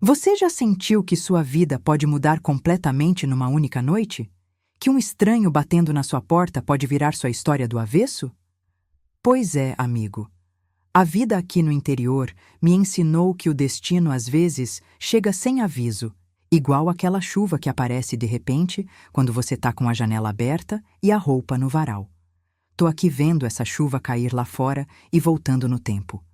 Você já sentiu que sua vida pode mudar completamente numa única noite? Que um estranho batendo na sua porta pode virar sua história do avesso? Pois é, amigo. A vida aqui no interior me ensinou que o destino às vezes chega sem aviso, igual aquela chuva que aparece de repente quando você tá com a janela aberta e a roupa no varal. Tô aqui vendo essa chuva cair lá fora e voltando no tempo.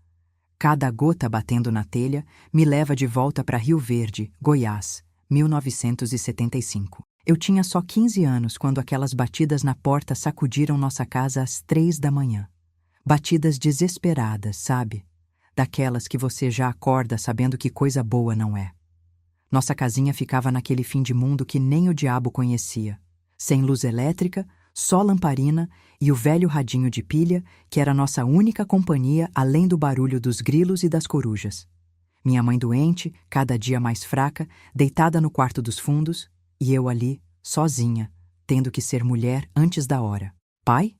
Cada gota batendo na telha me leva de volta para Rio Verde, Goiás, 1975. Eu tinha só 15 anos quando aquelas batidas na porta sacudiram nossa casa às 3 da manhã. Batidas desesperadas, sabe? Daquelas que você já acorda sabendo que coisa boa não é. Nossa casinha ficava naquele fim de mundo que nem o diabo conhecia. Sem luz elétrica, só lamparina e o velho radinho de pilha, que era nossa única companhia além do barulho dos grilos e das corujas. Minha mãe doente, cada dia mais fraca, deitada no quarto dos fundos, e eu ali, sozinha, tendo que ser mulher antes da hora. Pai?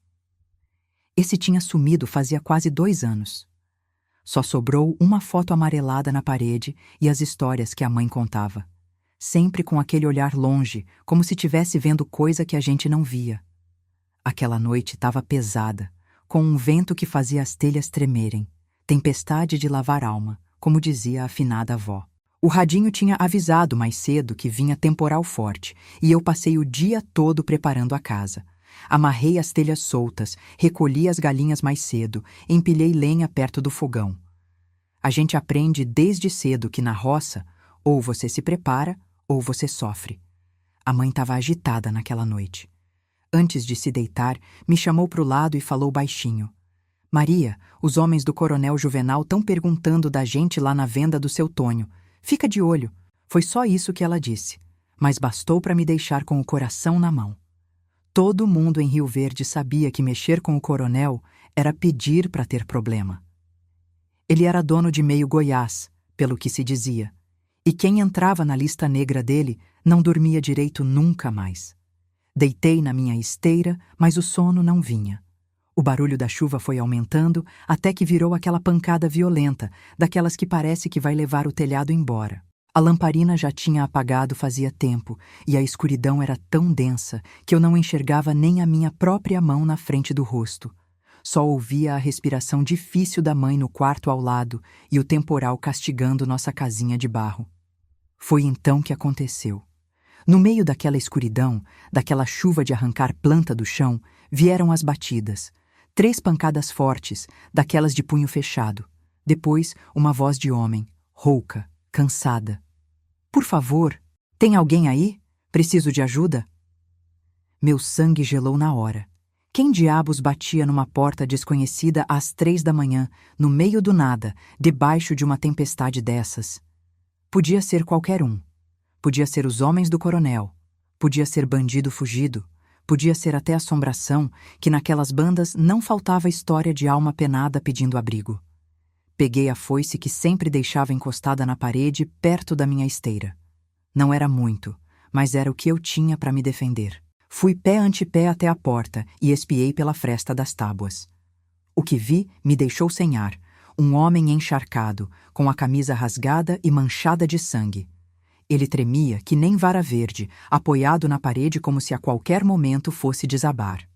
Esse tinha sumido fazia quase 2 anos. Só sobrou uma foto amarelada na parede e as histórias que a mãe contava. Sempre com aquele olhar longe, como se estivesse vendo coisa que a gente não via. Aquela noite estava pesada, com um vento que fazia as telhas tremerem. Tempestade de lavar alma, como dizia a afinada avó. O radinho tinha avisado mais cedo que vinha temporal forte, e eu passei o dia todo preparando a casa. Amarrei as telhas soltas, recolhi as galinhas mais cedo, empilhei lenha perto do fogão. A gente aprende desde cedo que na roça, ou você se prepara, ou você sofre. A mãe estava agitada naquela noite. Antes de se deitar, me chamou para o lado e falou baixinho. Maria, os homens do Coronel Juvenal estão perguntando da gente lá na venda do seu Tonho. Fica de olho. Foi só isso que ela disse. Mas bastou para me deixar com o coração na mão. Todo mundo em Rio Verde sabia que mexer com o coronel era pedir para ter problema. Ele era dono de meio Goiás, pelo que se dizia. E quem entrava na lista negra dele não dormia direito nunca mais. Deitei na minha esteira, mas o sono não vinha. O barulho da chuva foi aumentando até que virou aquela pancada violenta, daquelas que parece que vai levar o telhado embora. A lamparina já tinha apagado fazia tempo, e a escuridão era tão densa que eu não enxergava nem a minha própria mão na frente do rosto. Só ouvia a respiração difícil da mãe no quarto ao lado e o temporal castigando nossa casinha de barro. Foi então que aconteceu. No meio daquela escuridão, daquela chuva de arrancar planta do chão, vieram as batidas. 3 pancadas fortes, daquelas de punho fechado. Depois, uma voz de homem, rouca, cansada. Por favor, tem alguém aí? Preciso de ajuda? Meu sangue gelou na hora. Quem diabos batia numa porta desconhecida às 3 da manhã, no meio do nada, debaixo de uma tempestade dessas? Podia ser qualquer um. Podia ser os homens do coronel, podia ser bandido fugido, podia ser até assombração, que naquelas bandas não faltava história de alma penada pedindo abrigo. Peguei a foice que sempre deixava encostada na parede perto da minha esteira. Não era muito, mas era o que eu tinha para me defender. Fui pé ante pé até a porta e espiei pela fresta das tábuas. O que vi me deixou sem ar, um homem encharcado, com a camisa rasgada e manchada de sangue. Ele tremia que nem vara verde, apoiado na parede como se a qualquer momento fosse desabar.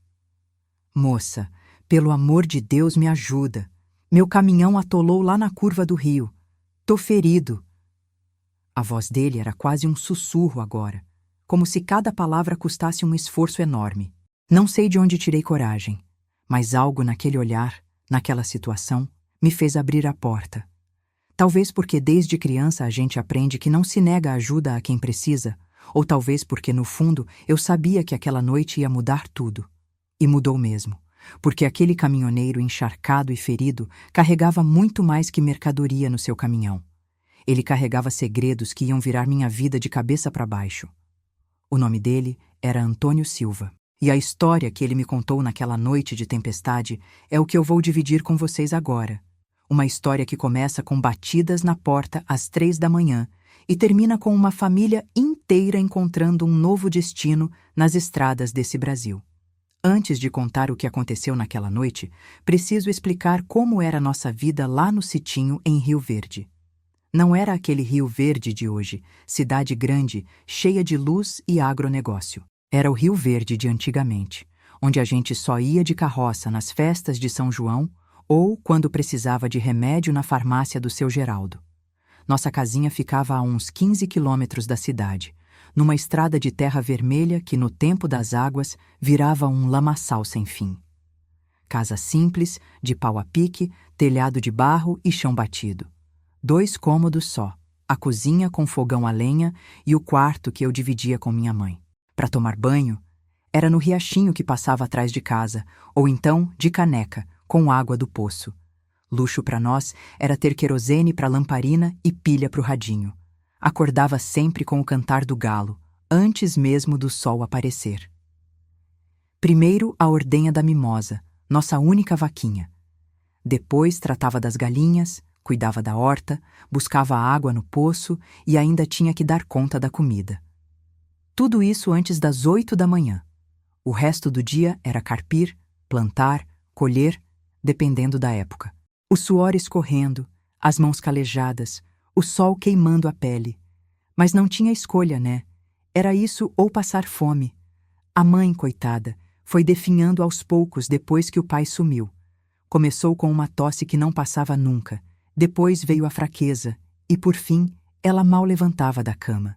Moça, pelo amor de Deus, me ajuda. Meu caminhão atolou lá na curva do rio. Tô ferido. A voz dele era quase um sussurro agora, como se cada palavra custasse um esforço enorme. Não sei de onde tirei coragem, mas algo naquele olhar, naquela situação, me fez abrir a porta. Talvez porque desde criança a gente aprende que não se nega ajuda a quem precisa, ou talvez porque no fundo eu sabia que aquela noite ia mudar tudo. E mudou mesmo, porque aquele caminhoneiro encharcado e ferido carregava muito mais que mercadoria no seu caminhão. Ele carregava segredos que iam virar minha vida de cabeça para baixo. O nome dele era Antônio Silva. E a história que ele me contou naquela noite de tempestade é o que eu vou dividir com vocês agora. Uma história que começa com batidas na porta às 3 da manhã e termina com uma família inteira encontrando um novo destino nas estradas desse Brasil. Antes de contar o que aconteceu naquela noite, preciso explicar como era a nossa vida lá no sitinho em Rio Verde. Não era aquele Rio Verde de hoje, cidade grande, cheia de luz e agronegócio. Era o Rio Verde de antigamente, onde a gente só ia de carroça nas festas de São João ou quando precisava de remédio na farmácia do seu Geraldo. Nossa casinha ficava a uns 15 quilômetros da cidade, numa estrada de terra vermelha que, no tempo das águas, virava um lamaçal sem fim. Casa simples, de pau a pique, telhado de barro e chão batido. 2 cômodos só, a cozinha com fogão a lenha e o quarto que eu dividia com minha mãe. Para tomar banho, era no riachinho que passava atrás de casa, ou então de caneca, com água do poço. Luxo para nós era ter querosene para lamparina e pilha para o radinho. Acordava sempre com o cantar do galo, antes mesmo do sol aparecer. Primeiro a ordenha da mimosa, nossa única vaquinha. Depois tratava das galinhas, cuidava da horta, buscava água no poço e ainda tinha que dar conta da comida. Tudo isso antes das 8 da manhã. O resto do dia era carpir, plantar, colher, dependendo da época. O suor escorrendo, as mãos calejadas, o sol queimando a pele. Mas não tinha escolha, né? Era isso ou passar fome. A mãe, coitada, foi definhando aos poucos depois que o pai sumiu. Começou com uma tosse que não passava nunca. Depois veio a fraqueza e, por fim, ela mal levantava da cama.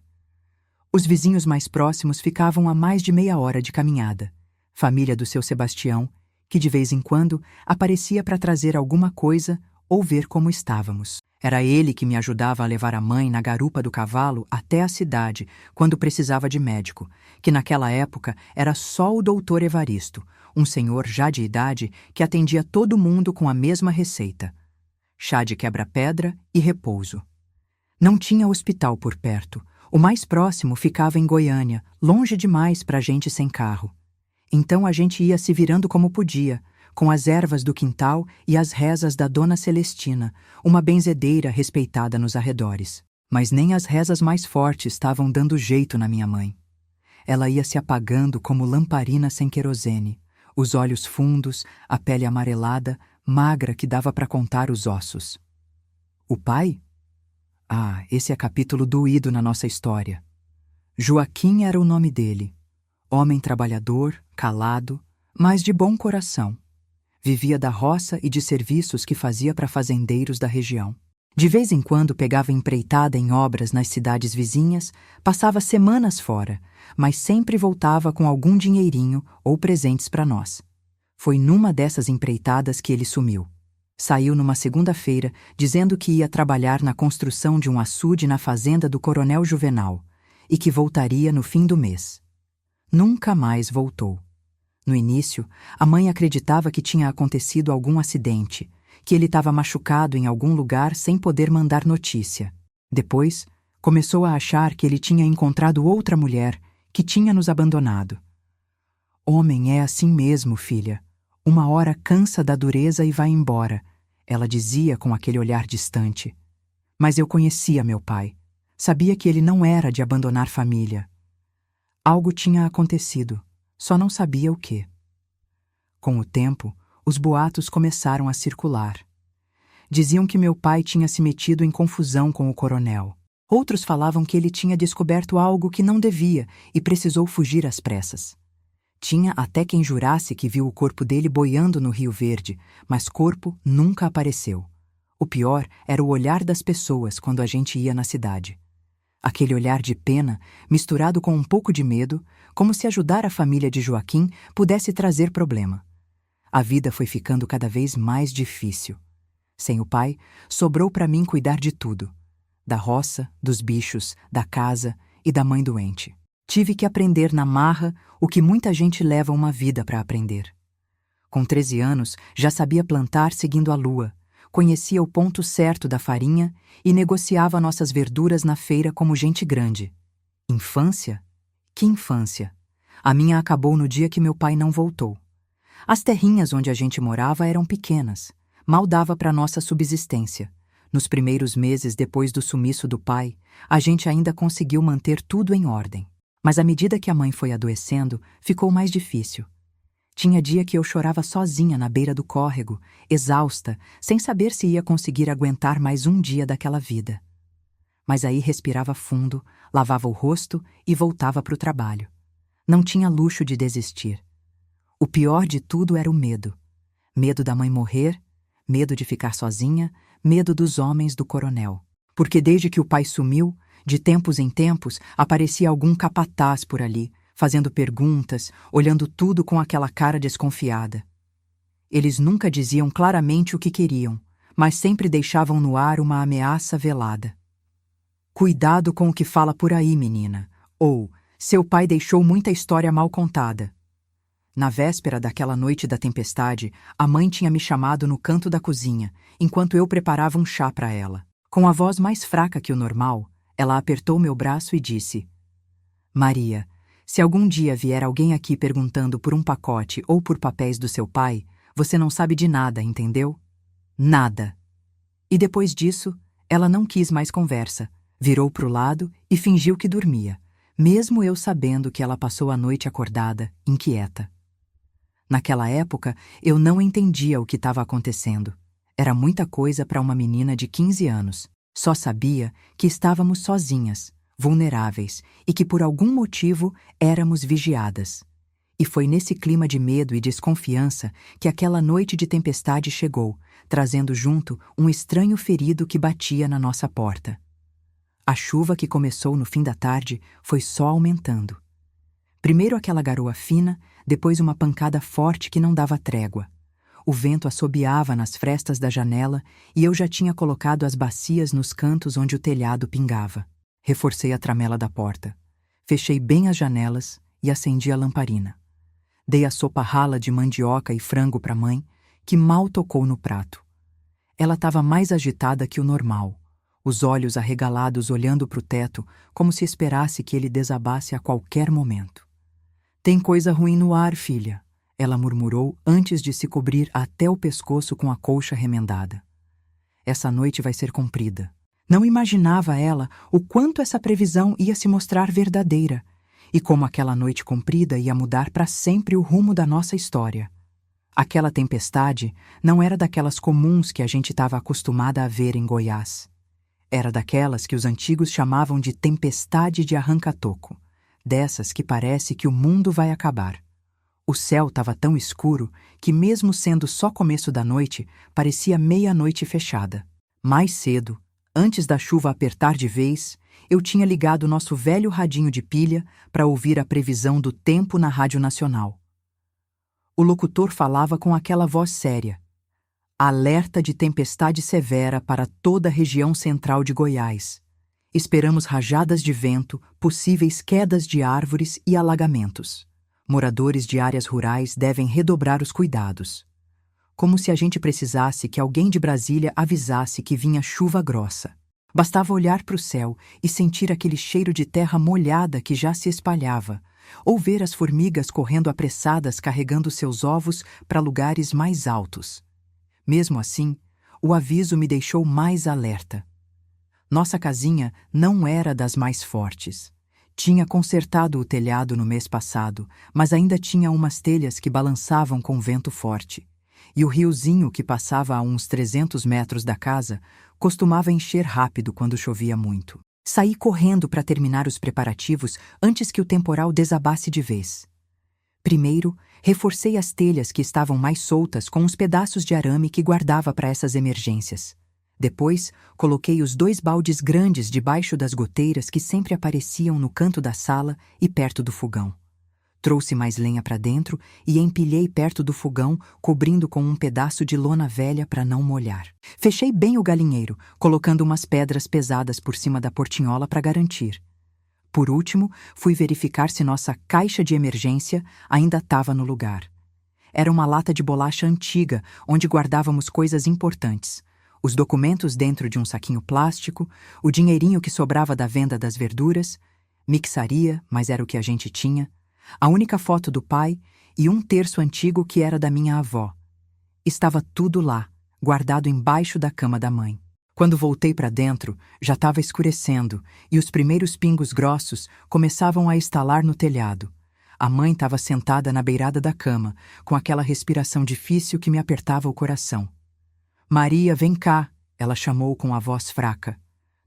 Os vizinhos mais próximos ficavam a mais de meia hora de caminhada. Família do seu Sebastião, que de vez em quando aparecia para trazer alguma coisa ou ver como estávamos. Era ele que me ajudava a levar a mãe na garupa do cavalo até a cidade, quando precisava de médico, que naquela época era só o doutor Evaristo, um senhor já de idade que atendia todo mundo com a mesma receita: chá de quebra-pedra e repouso. Não tinha hospital por perto. O mais próximo ficava em Goiânia, longe demais para a gente sem carro. Então a gente ia se virando como podia, com as ervas do quintal e as rezas da Dona Celestina, uma benzedeira respeitada nos arredores. Mas nem as rezas mais fortes estavam dando jeito na minha mãe. Ela ia se apagando como lamparina sem querosene, os olhos fundos, a pele amarelada, magra que dava para contar os ossos. O pai? Ah, esse é capítulo doído na nossa história. Joaquim era o nome dele. Homem trabalhador, calado, mas de bom coração. Vivia da roça e de serviços que fazia para fazendeiros da região. De vez em quando pegava empreitada em obras nas cidades vizinhas, passava semanas fora, mas sempre voltava com algum dinheirinho ou presentes para nós. Foi numa dessas empreitadas que ele sumiu. Saiu numa segunda-feira dizendo que ia trabalhar na construção de um açude na fazenda do Coronel Juvenal e que voltaria no fim do mês. Nunca mais voltou. No início, a mãe acreditava que tinha acontecido algum acidente, que ele estava machucado em algum lugar sem poder mandar notícia. Depois, começou a achar que ele tinha encontrado outra mulher que tinha nos abandonado. Homem é assim mesmo, filha. Uma hora cansa da dureza e vai embora, ela dizia com aquele olhar distante. Mas eu conhecia meu pai. Sabia que ele não era de abandonar família. Algo tinha acontecido, só não sabia o quê. Com o tempo, os boatos começaram a circular. Diziam que meu pai tinha se metido em confusão com o coronel. Outros falavam que ele tinha descoberto algo que não devia e precisou fugir às pressas. Tinha até quem jurasse que viu o corpo dele boiando no Rio Verde, mas corpo nunca apareceu. O pior era o olhar das pessoas quando a gente ia na cidade. Aquele olhar de pena, misturado com um pouco de medo, como se ajudar a família de Joaquim pudesse trazer problema. A vida foi ficando cada vez mais difícil. Sem o pai, sobrou para mim cuidar de tudo. Da roça, dos bichos, da casa e da mãe doente. Tive que aprender na marra o que muita gente leva uma vida para aprender. Com 13 anos, já sabia plantar seguindo a lua, conhecia o ponto certo da farinha e negociava nossas verduras na feira como gente grande. Infância? Que infância! A minha acabou no dia que meu pai não voltou. As terrinhas onde a gente morava eram pequenas, mal dava para nossa subsistência. Nos primeiros meses depois do sumiço do pai, a gente ainda conseguiu manter tudo em ordem. Mas à medida que a mãe foi adoecendo, ficou mais difícil. Tinha dia que eu chorava sozinha na beira do córrego, exausta, sem saber se ia conseguir aguentar mais um dia daquela vida. Mas aí respirava fundo, lavava o rosto e voltava para o trabalho. Não tinha luxo de desistir. O pior de tudo era o medo. Medo da mãe morrer, medo de ficar sozinha, medo dos homens do coronel. Porque desde que o pai sumiu, de tempos em tempos, aparecia algum capataz por ali, fazendo perguntas, olhando tudo com aquela cara desconfiada. Eles nunca diziam claramente o que queriam, mas sempre deixavam no ar uma ameaça velada. Cuidado com o que fala por aí, menina. Ou, seu pai deixou muita história mal contada. Na véspera daquela noite da tempestade, a mãe tinha me chamado no canto da cozinha, enquanto eu preparava um chá para ela. Com a voz mais fraca que o normal, ela apertou meu braço e disse: Maria, se algum dia vier alguém aqui perguntando por um pacote ou por papéis do seu pai, você não sabe de nada, entendeu? Nada. E depois disso, ela não quis mais conversa, virou pro lado e fingiu que dormia, mesmo eu sabendo que ela passou a noite acordada, inquieta. Naquela época, eu não entendia o que estava acontecendo. Era muita coisa para uma menina de 15 anos. Só sabia que estávamos sozinhas, vulneráveis, e que por algum motivo éramos vigiadas. E foi nesse clima de medo e desconfiança que aquela noite de tempestade chegou, trazendo junto um estranho ferido que batia na nossa porta. A chuva que começou no fim da tarde foi só aumentando. Primeiro aquela garoa fina, depois uma pancada forte que não dava trégua. O vento assobiava nas frestas da janela e eu já tinha colocado as bacias nos cantos onde o telhado pingava. Reforcei a tramela da porta. Fechei bem as janelas e acendi a lamparina. Dei a sopa rala de mandioca e frango para a mãe, que mal tocou no prato. Ela estava mais agitada que o normal, os olhos arregalados olhando para o teto, como se esperasse que ele desabasse a qualquer momento. Tem coisa ruim no ar, filha, ela murmurou antes de se cobrir até o pescoço com a colcha remendada. Essa noite vai ser comprida. Não imaginava ela o quanto essa previsão ia se mostrar verdadeira, e como aquela noite comprida ia mudar para sempre o rumo da nossa história. Aquela tempestade não era daquelas comuns que a gente estava acostumada a ver em Goiás. Era daquelas que os antigos chamavam de tempestade de arranca-toco, dessas que parece que o mundo vai acabar. O céu estava tão escuro que, mesmo sendo só começo da noite, parecia meia-noite fechada. Mais cedo, antes da chuva apertar de vez, eu tinha ligado nosso velho radinho de pilha para ouvir a previsão do tempo na Rádio Nacional. O locutor falava com aquela voz séria. Alerta de tempestade severa para toda a região central de Goiás. Esperamos rajadas de vento, possíveis quedas de árvores e alagamentos. Moradores de áreas rurais devem redobrar os cuidados. Como se a gente precisasse que alguém de Brasília avisasse que vinha chuva grossa. Bastava olhar para o céu e sentir aquele cheiro de terra molhada que já se espalhava, ou ver as formigas correndo apressadas carregando seus ovos para lugares mais altos. Mesmo assim, o aviso me deixou mais alerta. Nossa casinha não era das mais fortes. Tinha consertado o telhado no mês passado, mas ainda tinha umas telhas que balançavam com vento forte. E o riozinho que passava a uns 300 metros da casa costumava encher rápido quando chovia muito. Saí correndo para terminar os preparativos antes que o temporal desabasse de vez. Primeiro, reforcei as telhas que estavam mais soltas com os pedaços de arame que guardava para essas emergências. Depois, coloquei os 2 baldes grandes debaixo das goteiras que sempre apareciam no canto da sala e perto do fogão. Trouxe mais lenha para dentro e empilhei perto do fogão, cobrindo com um pedaço de lona velha para não molhar. Fechei bem o galinheiro, colocando umas pedras pesadas por cima da portinhola para garantir. Por último, fui verificar se nossa caixa de emergência ainda estava no lugar. Era uma lata de bolacha antiga, onde guardávamos coisas importantes. Os documentos dentro de um saquinho plástico, o dinheirinho que sobrava da venda das verduras, mixaria, mas era o que a gente tinha, a única foto do pai e um terço antigo que era da minha avó. Estava tudo lá, guardado embaixo da cama da mãe. Quando voltei para dentro, já estava escurecendo e os primeiros pingos grossos começavam a estalar no telhado. A mãe estava sentada na beirada da cama, com aquela respiração difícil que me apertava o coração. Maria, vem cá, ela chamou com a voz fraca.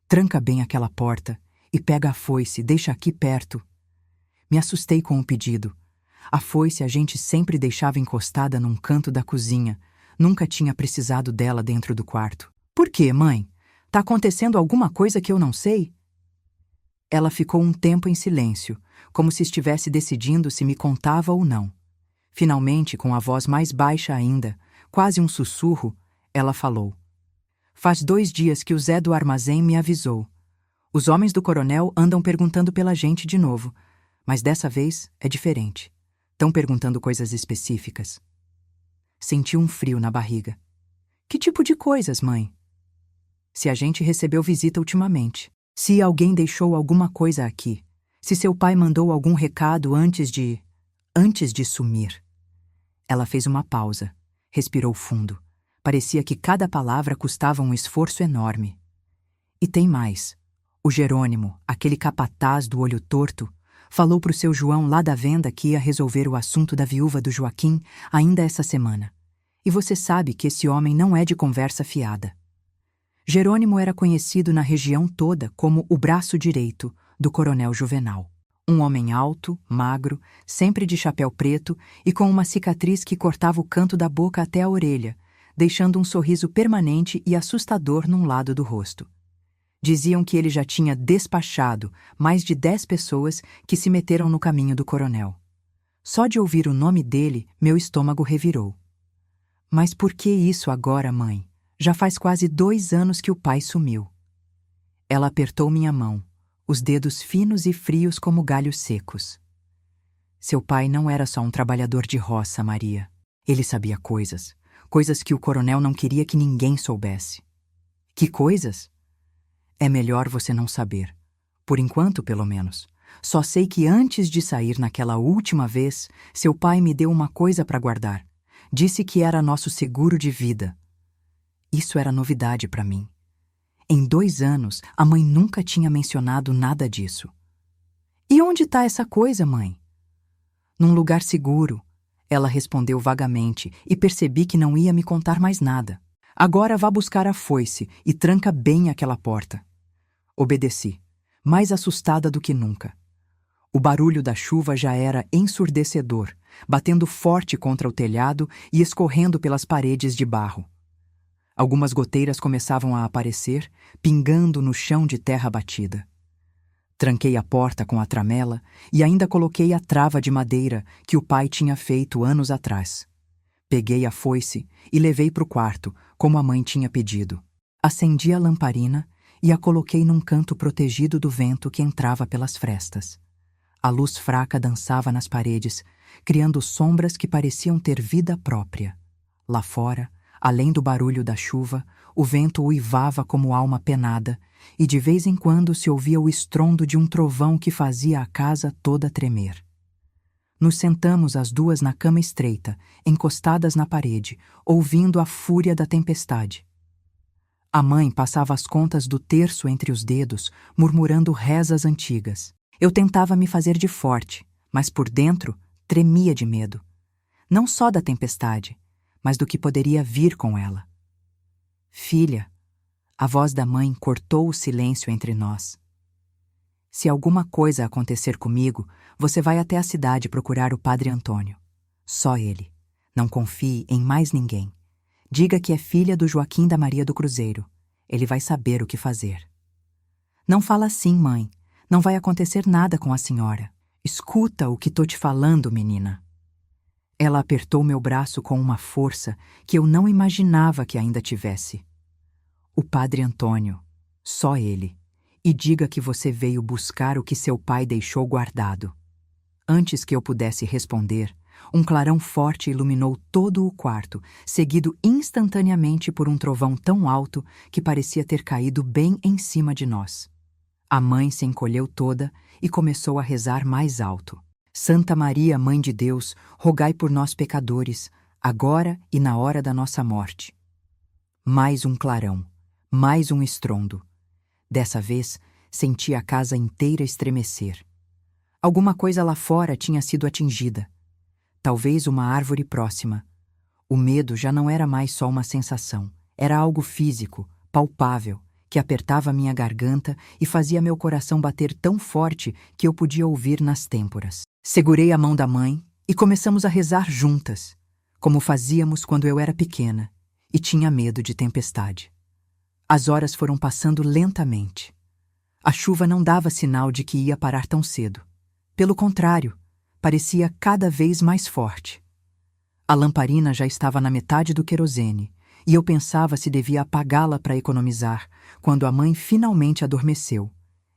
Tranca bem aquela porta e pega a foice, deixa aqui perto. Me assustei com o pedido. A foice a gente sempre deixava encostada num canto da cozinha. Nunca tinha precisado dela dentro do quarto. Por quê, mãe? Tá acontecendo alguma coisa que eu não sei? Ela ficou um tempo em silêncio, como se estivesse decidindo se me contava ou não. Finalmente, com a voz mais baixa ainda, quase um sussurro, ela falou. Faz 2 dias que o Zé do armazém me avisou. Os homens do coronel andam perguntando pela gente de novo, mas dessa vez é diferente. Estão perguntando coisas específicas. Senti um frio na barriga. Que tipo de coisas, mãe? Se a gente recebeu visita ultimamente. Se alguém deixou alguma coisa aqui. Se seu pai mandou algum recado antes de sumir. Ela fez uma pausa. Respirou fundo. Parecia que cada palavra custava um esforço enorme. E tem mais. O Jerônimo, aquele capataz do olho torto, falou pro seu João lá da venda que ia resolver o assunto da viúva do Joaquim ainda essa semana. E você sabe que esse homem não é de conversa fiada. Jerônimo era conhecido na região toda como o braço direito do coronel Juvenal. Um homem alto, magro, sempre de chapéu preto e com uma cicatriz que cortava o canto da boca até a orelha, deixando um sorriso permanente e assustador num lado do rosto. Diziam que ele já tinha despachado mais de 10 pessoas que se meteram no caminho do coronel. Só de ouvir o nome dele, meu estômago revirou. Mas por que isso agora, mãe? Já faz quase 2 anos que o pai sumiu. Ela apertou minha mão, os dedos finos e frios como galhos secos. Seu pai não era só um trabalhador de roça, Maria. Ele sabia coisas que o coronel não queria que ninguém soubesse. Que coisas? É melhor você não saber. Por enquanto, pelo menos. Só sei que antes de sair naquela última vez, seu pai me deu uma coisa para guardar. Disse que era nosso seguro de vida. Isso era novidade para mim. Em 2 anos, a mãe nunca tinha mencionado nada disso. E onde está essa coisa, mãe? Num lugar seguro, ela respondeu vagamente e percebi que não ia me contar mais nada. Agora vá buscar a foice e tranca bem aquela porta. Obedeci, mais assustada do que nunca. O barulho da chuva já era ensurdecedor, batendo forte contra o telhado e escorrendo pelas paredes de barro. Algumas goteiras começavam a aparecer, pingando no chão de terra batida. Tranquei a porta com a tramela e ainda coloquei a trava de madeira que o pai tinha feito anos atrás. Peguei a foice e levei para o quarto, como a mãe tinha pedido. Acendi a lamparina e a coloquei num canto protegido do vento que entrava pelas frestas. A luz fraca dançava nas paredes, criando sombras que pareciam ter vida própria. Lá fora, além do barulho da chuva, o vento uivava como alma penada, e de vez em quando se ouvia o estrondo de um trovão que fazia a casa toda tremer. Nos sentamos as duas na cama estreita, encostadas na parede, ouvindo a fúria da tempestade. A mãe passava as contas do terço entre os dedos, murmurando rezas antigas. Eu tentava me fazer de forte, mas por dentro tremia de medo. Não só da tempestade, mas do que poderia vir com ela. Filha, a voz da mãe cortou o silêncio entre nós. Se alguma coisa acontecer comigo, você vai até a cidade procurar o padre Antônio. Só ele. Não confie em mais ninguém. Diga que é filha do Joaquim da Maria do Cruzeiro. Ele vai saber o que fazer. Não fala assim, mãe. Não vai acontecer nada com a senhora. Escuta o que tô te falando, menina. Ela apertou meu braço com uma força que eu não imaginava que ainda tivesse. O padre Antônio, só ele. E diga que você veio buscar o que seu pai deixou guardado. Antes que eu pudesse responder, um clarão forte iluminou todo o quarto, seguido instantaneamente por um trovão tão alto que parecia ter caído bem em cima de nós. A mãe se encolheu toda e começou a rezar mais alto. Santa Maria, Mãe de Deus, rogai por nós pecadores, agora e na hora da nossa morte. Mais um clarão, mais um estrondo. Dessa vez, senti a casa inteira estremecer. Alguma coisa lá fora tinha sido atingida. Talvez uma árvore próxima. O medo já não era mais só uma sensação. Era algo físico, palpável, que apertava minha garganta e fazia meu coração bater tão forte que eu podia ouvir nas têmporas. Segurei a mão da mãe e começamos a rezar juntas, como fazíamos quando eu era pequena e tinha medo de tempestade. As horas foram passando lentamente. A chuva não dava sinal de que ia parar tão cedo. Pelo contrário, parecia cada vez mais forte. A lamparina já estava na metade do querosene, e eu pensava se devia apagá-la para economizar, quando a mãe finalmente adormeceu,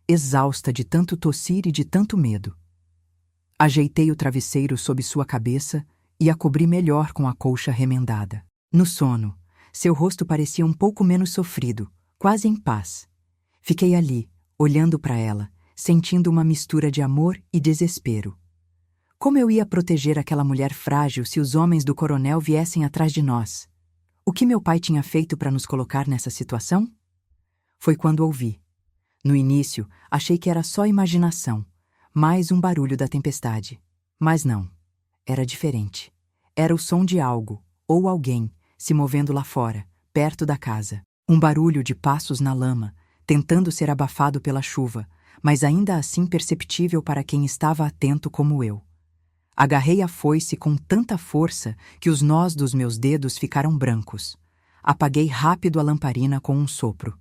exausta de tanto tossir e de tanto medo. Ajeitei o travesseiro sob sua cabeça e a cobri melhor com a colcha remendada. No sono, seu rosto parecia um pouco menos sofrido, quase em paz. Fiquei ali, olhando para ela, sentindo uma mistura de amor e desespero. Como eu ia proteger aquela mulher frágil se os homens do coronel viessem atrás de nós? O que meu pai tinha feito para nos colocar nessa situação? Foi quando ouvi. No início, achei que era só imaginação, mais um barulho da tempestade. Mas não. Era diferente. Era o som de algo, ou alguém, se movendo lá fora, perto da casa. Um barulho de passos na lama, tentando ser abafado pela chuva, mas ainda assim perceptível para quem estava atento como eu. Agarrei a foice com tanta força que os nós dos meus dedos ficaram brancos. Apaguei rápido a lamparina com um sopro.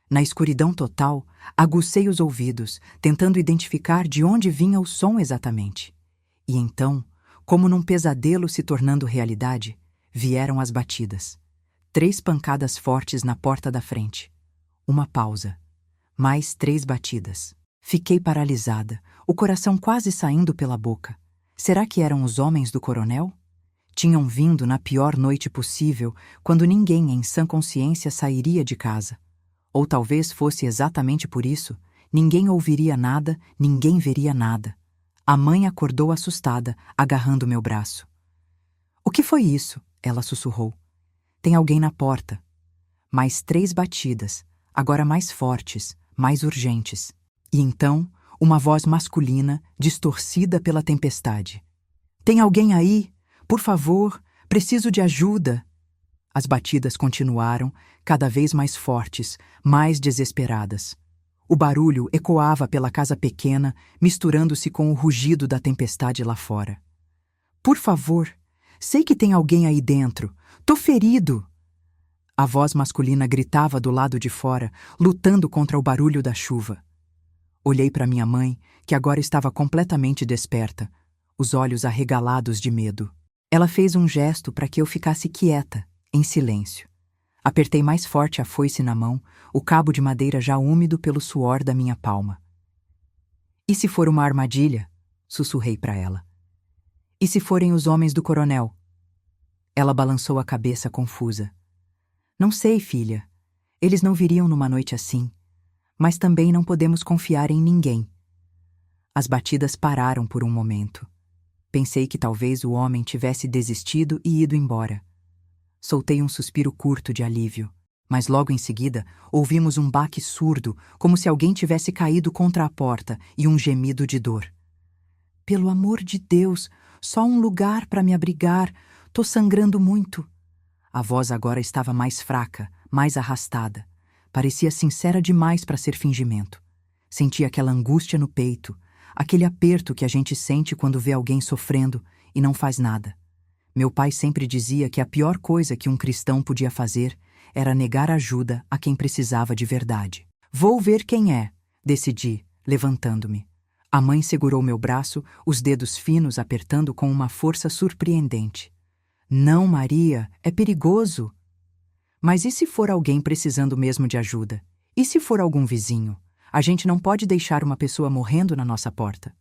Na escuridão total, agucei os ouvidos, tentando identificar de onde vinha o som exatamente. E então, como num pesadelo se tornando realidade, vieram as batidas. 3 pancadas fortes na porta da frente. Uma pausa. Mais 3 batidas. Fiquei paralisada, o coração quase saindo pela boca. Será que eram os homens do coronel? Tinham vindo na pior noite possível, quando ninguém em sã consciência sairia de casa. Ou talvez fosse exatamente por isso, ninguém ouviria nada, ninguém veria nada. A mãe acordou assustada, agarrando meu braço. "O que foi isso?" ela sussurrou. "Tem alguém na porta." Mais 3 batidas, agora mais fortes, mais urgentes. E então, uma voz masculina, distorcida pela tempestade. "Tem alguém aí? Por favor, preciso de ajuda." As batidas continuaram, cada vez mais fortes, mais desesperadas. O barulho ecoava pela casa pequena, misturando-se com o rugido da tempestade lá fora. "Por favor, sei que tem alguém aí dentro. Tô ferido." A voz masculina gritava do lado de fora, lutando contra o barulho da chuva. Olhei para minha mãe, que agora estava completamente desperta, os olhos arregalados de medo. Ela fez um gesto para que eu ficasse quieta, em silêncio. Apertei mais forte a foice na mão, o cabo de madeira já úmido pelo suor da minha palma. "E se for uma armadilha?" sussurrei para ela. "E se forem os homens do coronel?" Ela balançou a cabeça confusa. "Não sei, filha. Eles não viriam numa noite assim. Mas também não podemos confiar em ninguém." As batidas pararam por um momento. Pensei que talvez o homem tivesse desistido e ido embora. Soltei um suspiro curto de alívio, mas logo em seguida ouvimos um baque surdo, como se alguém tivesse caído contra a porta, e um gemido de dor. "Pelo amor de Deus, só um lugar para me abrigar. Tô sangrando muito." A voz agora estava mais fraca, mais arrastada. Parecia sincera demais para ser fingimento. Senti aquela angústia no peito, aquele aperto que a gente sente quando vê alguém sofrendo e não faz nada. Meu pai sempre dizia que a pior coisa que um cristão podia fazer era negar ajuda a quem precisava de verdade. "Vou ver quem é", decidi, levantando-me. A mãe segurou meu braço, os dedos finos apertando com uma força surpreendente. "Não, Maria, é perigoso." "Mas e se for alguém precisando mesmo de ajuda? E se for algum vizinho? A gente não pode deixar uma pessoa morrendo na nossa porta."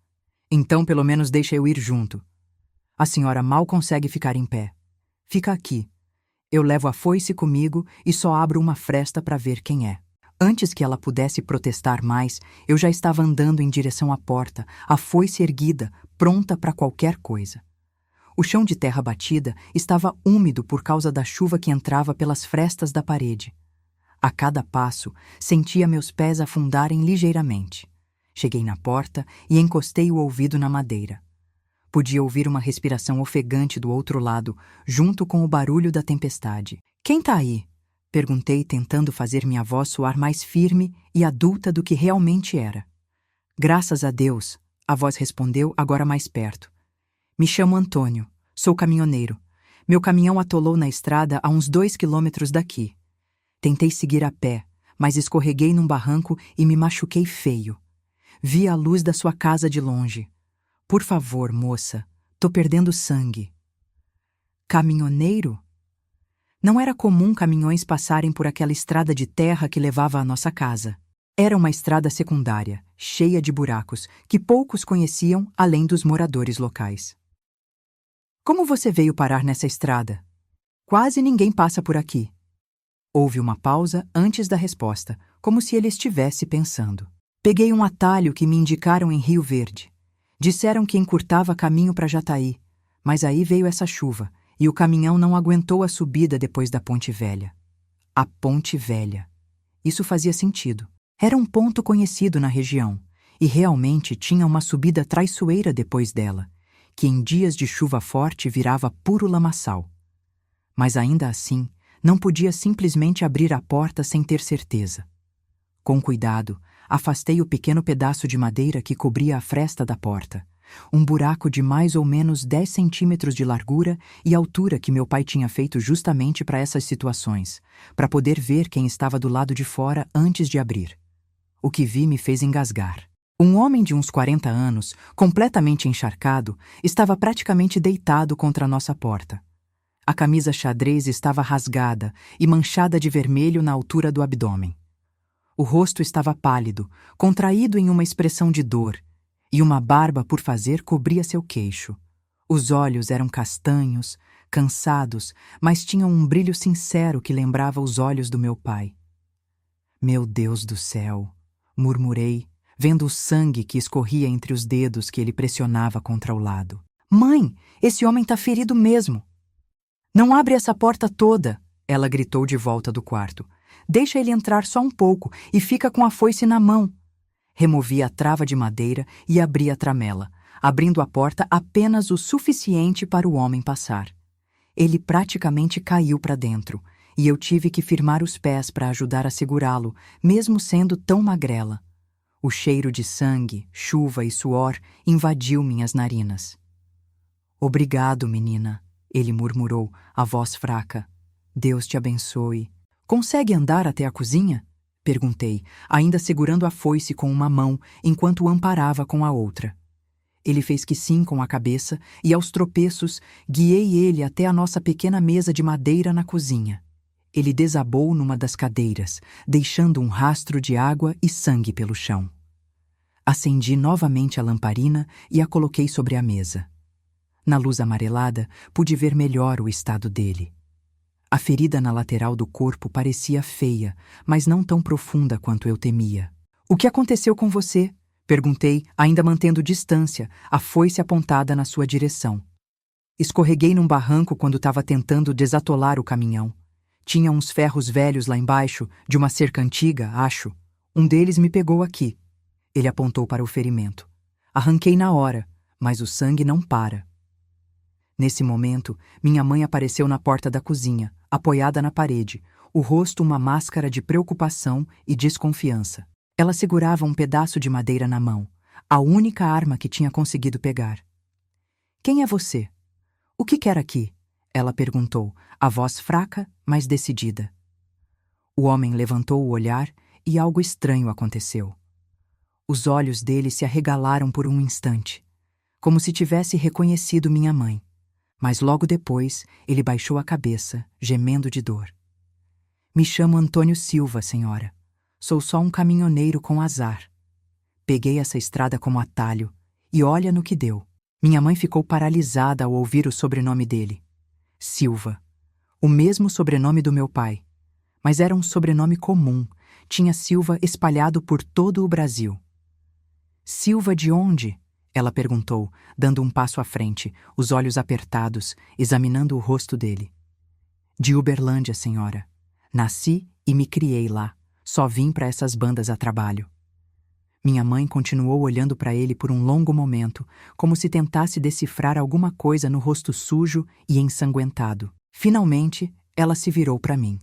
"Então, pelo menos deixa eu ir junto." "A senhora mal consegue ficar em pé. Fica aqui. Eu levo a foice comigo e só abro uma fresta para ver quem é." Antes que ela pudesse protestar mais, eu já estava andando em direção à porta, a foice erguida, pronta para qualquer coisa. O chão de terra batida estava úmido por causa da chuva que entrava pelas frestas da parede. A cada passo, sentia meus pés afundarem ligeiramente. Cheguei na porta e encostei o ouvido na madeira. Podia ouvir uma respiração ofegante do outro lado, junto com o barulho da tempestade. "Quem tá aí?" Perguntei, tentando fazer minha voz soar mais firme e adulta do que realmente era. Graças a Deus, a voz respondeu, agora mais perto. Me chamo Antônio, sou caminhoneiro. Meu caminhão atolou na estrada a uns 2 quilômetros daqui. Tentei seguir a pé, mas escorreguei num barranco e me machuquei feio. Vi a luz da sua casa de longe. Por favor, moça, tô perdendo sangue. Caminhoneiro? Não era comum caminhões passarem por aquela estrada de terra que levava à nossa casa. Era uma estrada secundária, cheia de buracos, que poucos conheciam além dos moradores locais. Como você veio parar nessa estrada? Quase ninguém passa por aqui. Houve uma pausa antes da resposta, como se ele estivesse pensando. Peguei um atalho que me indicaram em Rio Verde. Disseram que encurtava caminho para Jataí, mas aí veio essa chuva, e o caminhão não aguentou a subida depois da Ponte Velha. A Ponte Velha. Isso fazia sentido. Era um ponto conhecido na região, e realmente tinha uma subida traiçoeira depois dela, que em dias de chuva forte virava puro lamaçal. Mas ainda assim, não podia simplesmente abrir a porta sem ter certeza. Com cuidado, afastei o pequeno pedaço de madeira que cobria a fresta da porta, um buraco de mais ou menos 10 centímetros de largura e altura que meu pai tinha feito justamente para essas situações, para poder ver quem estava do lado de fora antes de abrir. O que vi me fez engasgar. Um homem de uns 40 anos, completamente encharcado, estava praticamente deitado contra a nossa porta. A camisa xadrez estava rasgada e manchada de vermelho na altura do abdômen. O rosto estava pálido, contraído em uma expressão de dor, e uma barba por fazer cobria seu queixo. Os olhos eram castanhos, cansados, mas tinham um brilho sincero que lembrava os olhos do meu pai. Meu Deus do céu, murmurei, vendo o sangue que escorria entre os dedos que ele pressionava contra o lado. Mãe, esse homem tá ferido mesmo. Não abre essa porta toda, ela gritou de volta do quarto. Deixa ele entrar só um pouco e fica com a foice na mão. Removi a trava de madeira e abri a tramela, abrindo a porta apenas o suficiente para o homem passar. Ele praticamente caiu para dentro, e eu tive que firmar os pés para ajudar a segurá-lo, mesmo sendo tão magrela. O cheiro de sangue, chuva e suor invadiu minhas narinas. Obrigado, menina, ele murmurou, a voz fraca. Deus te abençoe. Consegue andar até a cozinha? Perguntei, ainda segurando a foice com uma mão, enquanto o amparava com a outra. Ele fez que sim com a cabeça e, aos tropeços, guiei ele até a nossa pequena mesa de madeira na cozinha. Ele desabou numa das cadeiras, deixando um rastro de água e sangue pelo chão. Acendi novamente a lamparina e a coloquei sobre a mesa. Na luz amarelada, pude ver melhor o estado dele. A ferida na lateral do corpo parecia feia, mas não tão profunda quanto eu temia. O que aconteceu com você? Perguntei, ainda mantendo distância, a foice apontada na sua direção. Escorreguei num barranco quando estava tentando desatolar o caminhão. Tinha uns ferros velhos lá embaixo, de uma cerca antiga, acho. Um deles me pegou aqui. Ele apontou para o ferimento. Arranquei na hora, mas o sangue não para. Nesse momento, minha mãe apareceu na porta da cozinha, apoiada na parede, o rosto uma máscara de preocupação e desconfiança. Ela segurava um pedaço de madeira na mão, a única arma que tinha conseguido pegar. Quem é você? O que quer aqui? Ela perguntou, a voz fraca, mas decidida. O homem levantou o olhar e algo estranho aconteceu. Os olhos dele se arregalaram por um instante, como se tivesse reconhecido minha mãe. Mas logo depois, ele baixou a cabeça, gemendo de dor. Me chamo Antônio Silva, senhora. Sou só um caminhoneiro com azar. Peguei essa estrada como atalho, e olha no que deu. Minha mãe ficou paralisada ao ouvir o sobrenome dele. Silva. O mesmo sobrenome do meu pai. Mas era um sobrenome comum. Tinha Silva espalhado por todo o Brasil. Silva de onde? Ela perguntou, dando um passo à frente, os olhos apertados, examinando o rosto dele. De Uberlândia, senhora. Nasci e me criei lá. Só vim para essas bandas a trabalho. Minha mãe continuou olhando para ele por um longo momento, como se tentasse decifrar alguma coisa no rosto sujo e ensanguentado. Finalmente, ela se virou para mim.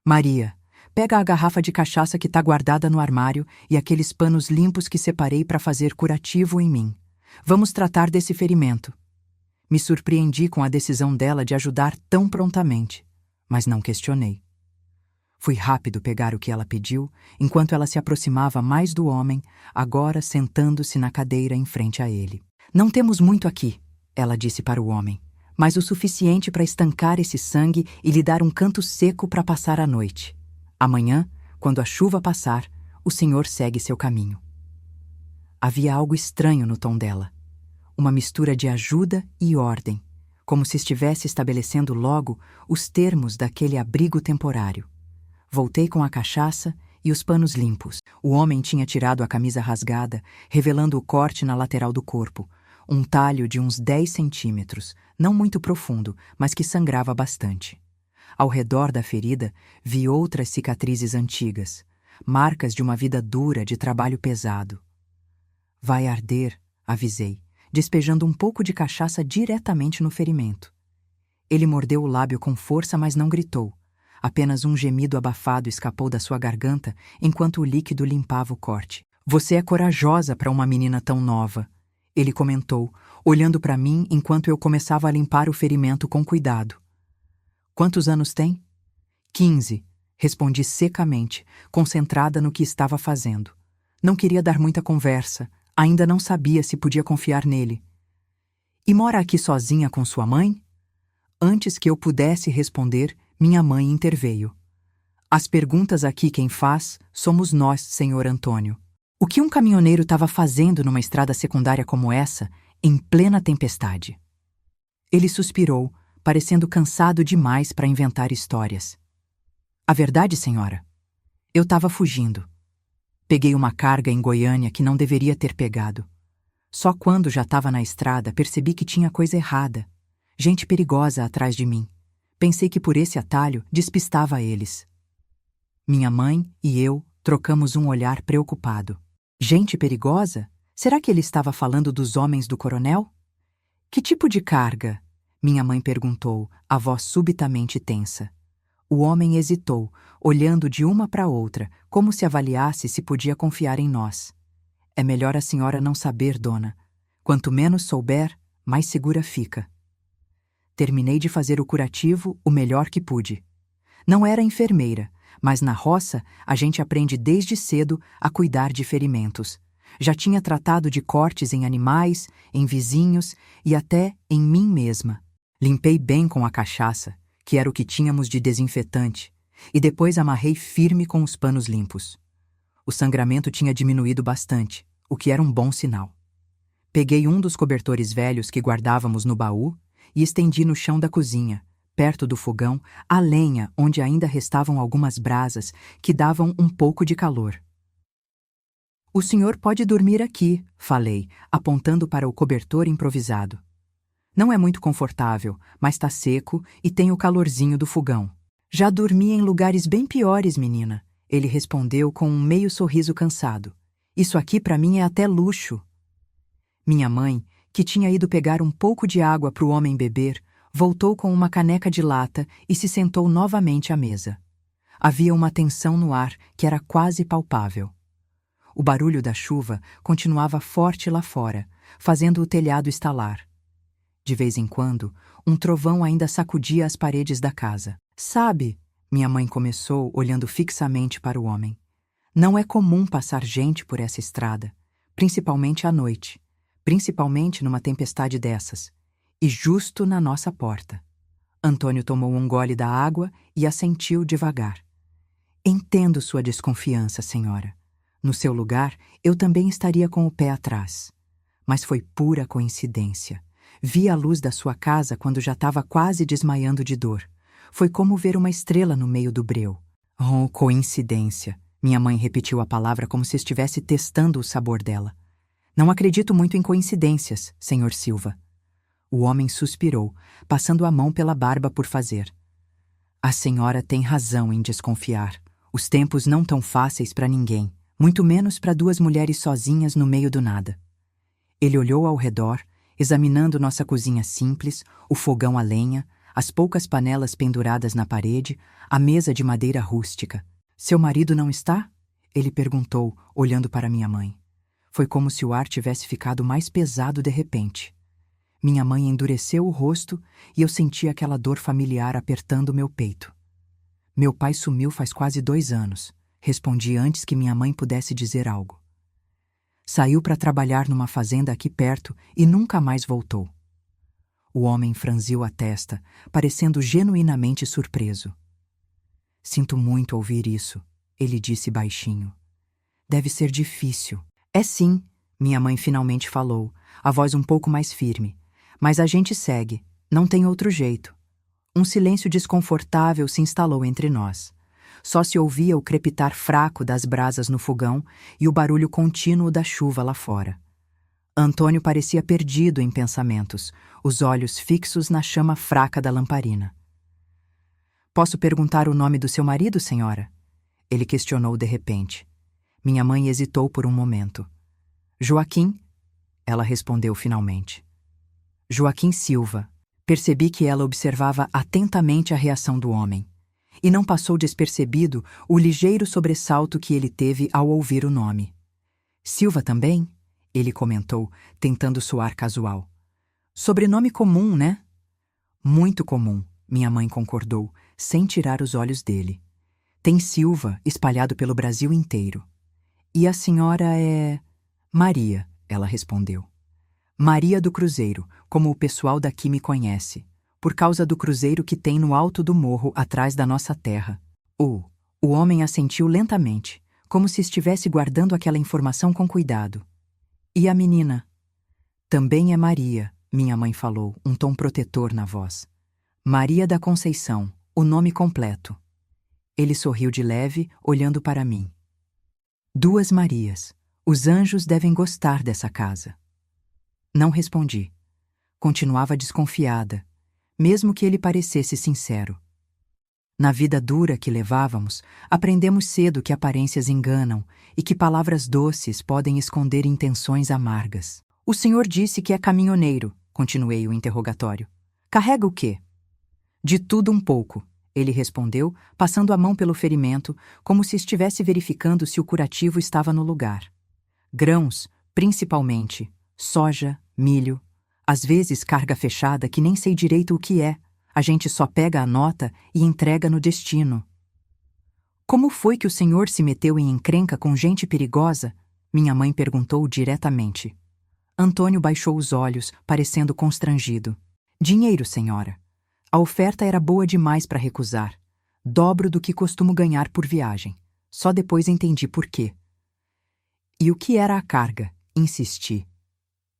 Maria, pega a garrafa de cachaça que tá guardada no armário e aqueles panos limpos que separei para fazer curativo em mim. Vamos tratar desse ferimento. Me surpreendi com a decisão dela de ajudar tão prontamente, mas não questionei. Fui rápido pegar o que ela pediu, enquanto ela se aproximava mais do homem, agora sentando-se na cadeira em frente a ele. Não temos muito aqui, ela disse para o homem, mas o suficiente para estancar esse sangue e lhe dar um canto seco para passar a noite. Amanhã, quando a chuva passar, o senhor segue seu caminho. Havia algo estranho no tom dela. Uma mistura de ajuda e ordem, como se estivesse estabelecendo logo os termos daquele abrigo temporário. Voltei com a cachaça e os panos limpos. O homem tinha tirado a camisa rasgada, revelando o corte na lateral do corpo, um talho de uns 10 centímetros, não muito profundo, mas que sangrava bastante. Ao redor da ferida, vi outras cicatrizes antigas, marcas de uma vida dura de trabalho pesado. Vai arder, avisei, despejando um pouco de cachaça diretamente no ferimento. Ele mordeu o lábio com força, mas não gritou. Apenas um gemido abafado escapou da sua garganta enquanto o líquido limpava o corte. Você é corajosa para uma menina tão nova, ele comentou, olhando para mim enquanto eu começava a limpar o ferimento com cuidado. Quantos anos tem? 15, respondi secamente, concentrada no que estava fazendo. Não queria dar muita conversa, ainda não sabia se podia confiar nele. E mora aqui sozinha com sua mãe? Antes que eu pudesse responder, minha mãe interveio. As perguntas aqui quem faz somos nós, senhor Antônio. O que um caminhoneiro estava fazendo numa estrada secundária como essa, em plena tempestade? Ele suspirou, parecendo cansado demais para inventar histórias. A verdade, senhora? Eu estava fugindo. Peguei uma carga em Goiânia que não deveria ter pegado. Só quando já estava na estrada percebi que tinha coisa errada. Gente perigosa atrás de mim. Pensei que por esse atalho despistava eles. Minha mãe e eu trocamos um olhar preocupado. Gente perigosa? Será que ele estava falando dos homens do coronel? Que tipo de carga? Minha mãe perguntou, a voz subitamente tensa. O homem hesitou, olhando de uma para outra, como se avaliasse se podia confiar em nós. É melhor a senhora não saber, dona. Quanto menos souber, mais segura fica. Terminei de fazer o curativo o melhor que pude. Não era enfermeira, mas na roça a gente aprende desde cedo a cuidar de ferimentos. Já tinha tratado de cortes em animais, em vizinhos e até em mim mesma. Limpei bem com a cachaça, que era o que tínhamos de desinfetante, e depois amarrei firme com os panos limpos. O sangramento tinha diminuído bastante, o que era um bom sinal. Peguei um dos cobertores velhos que guardávamos no baú e estendi no chão da cozinha, perto do fogão, a lenha onde ainda restavam algumas brasas que davam um pouco de calor. O senhor pode dormir aqui, falei, apontando para o cobertor improvisado. Não é muito confortável, mas está seco e tem o calorzinho do fogão. Já dormi em lugares bem piores, menina, ele respondeu com um meio sorriso cansado. Isso aqui para mim é até luxo. Minha mãe, que tinha ido pegar um pouco de água para o homem beber, voltou com uma caneca de lata e se sentou novamente à mesa. Havia uma tensão no ar que era quase palpável. O barulho da chuva continuava forte lá fora, fazendo o telhado estalar. De vez em quando, um trovão ainda sacudia as paredes da casa. Sabe, minha mãe começou, olhando fixamente para o homem. Não é comum passar gente por essa estrada, principalmente à noite. Principalmente numa tempestade dessas, e justo na nossa porta. Antônio tomou um gole da água e assentiu devagar. Entendo sua desconfiança, senhora. No seu lugar, eu também estaria com o pé atrás. Mas foi pura coincidência. Vi a luz da sua casa quando já estava quase desmaiando de dor. Foi como ver uma estrela no meio do breu. Oh, coincidência. Minha mãe repetiu a palavra como se estivesse testando o sabor dela. Não acredito muito em coincidências, senhor Silva. O homem suspirou, passando a mão pela barba por fazer. A senhora tem razão em desconfiar. Os tempos não tão fáceis para ninguém, muito menos para duas mulheres sozinhas no meio do nada. Ele olhou ao redor, examinando nossa cozinha simples, o fogão a lenha, as poucas panelas penduradas na parede, a mesa de madeira rústica. Seu marido não está? Ele perguntou, olhando para minha mãe. Foi como se o ar tivesse ficado mais pesado de repente. Minha mãe endureceu o rosto e eu senti aquela dor familiar apertando meu peito. Meu pai sumiu faz quase 2 anos, respondi antes que minha mãe pudesse dizer algo. Saiu para trabalhar numa fazenda aqui perto e nunca mais voltou. O homem franziu a testa, parecendo genuinamente surpreso. Sinto muito ouvir isso, ele disse baixinho. Deve ser difícil. É sim, minha mãe finalmente falou, a voz um pouco mais firme. Mas a gente segue, não tem outro jeito. Um silêncio desconfortável se instalou entre nós. Só se ouvia o crepitar fraco das brasas no fogão e o barulho contínuo da chuva lá fora. Antônio parecia perdido em pensamentos, os olhos fixos na chama fraca da lamparina. Posso perguntar o nome do seu marido, senhora? Ele questionou de repente. Minha mãe hesitou por um momento. Joaquim? Ela respondeu finalmente. Joaquim Silva. Percebi que ela observava atentamente a reação do homem. E não passou despercebido o ligeiro sobressalto que ele teve ao ouvir o nome. Silva também? Ele comentou, tentando soar casual. Sobrenome comum, né? Muito comum, minha mãe concordou, sem tirar os olhos dele. Tem Silva espalhado pelo Brasil inteiro. E a senhora é... Maria, ela respondeu. Maria do Cruzeiro, como o pessoal daqui me conhece, por causa do cruzeiro que tem no alto do morro atrás da nossa terra. O homem assentiu lentamente, como se estivesse guardando aquela informação com cuidado. E a menina? Também é Maria, minha mãe falou, um tom protetor na voz. Maria da Conceição, o nome completo. Ele sorriu de leve, olhando para mim. 2 Marias. Os anjos devem gostar dessa casa. Não respondi. Continuava desconfiada, mesmo que ele parecesse sincero. Na vida dura que levávamos, aprendemos cedo que aparências enganam e que palavras doces podem esconder intenções amargas. O senhor disse que é caminhoneiro, continuei o interrogatório. Carrega o quê? De tudo um pouco, ele respondeu, passando a mão pelo ferimento, como se estivesse verificando se o curativo estava no lugar. Grãos, principalmente, soja, milho, às vezes carga fechada que nem sei direito o que é. A gente só pega a nota e entrega no destino. Como foi que o senhor se meteu em encrenca com gente perigosa? Minha mãe perguntou diretamente. Antônio baixou os olhos, parecendo constrangido. Dinheiro, senhora. A oferta era boa demais para recusar. Dobro do que costumo ganhar por viagem. Só depois entendi por quê. E o que era a carga? Insisti.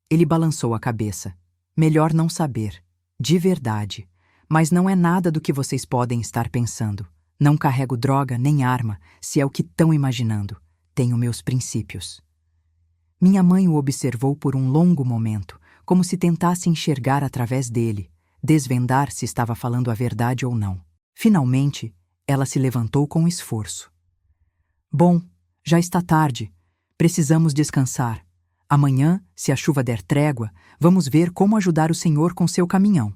Ele balançou a cabeça. Melhor não saber. De verdade. Mas não é nada do que vocês podem estar pensando. Não carrego droga nem arma, se é o que estão imaginando. Tenho meus princípios. Minha mãe o observou por um longo momento, como se tentasse enxergar através dele, desvendar se estava falando a verdade ou não. Finalmente, ela se levantou com esforço. Bom, já está tarde. Precisamos descansar. Amanhã, se a chuva der trégua, vamos ver como ajudar o senhor com seu caminhão.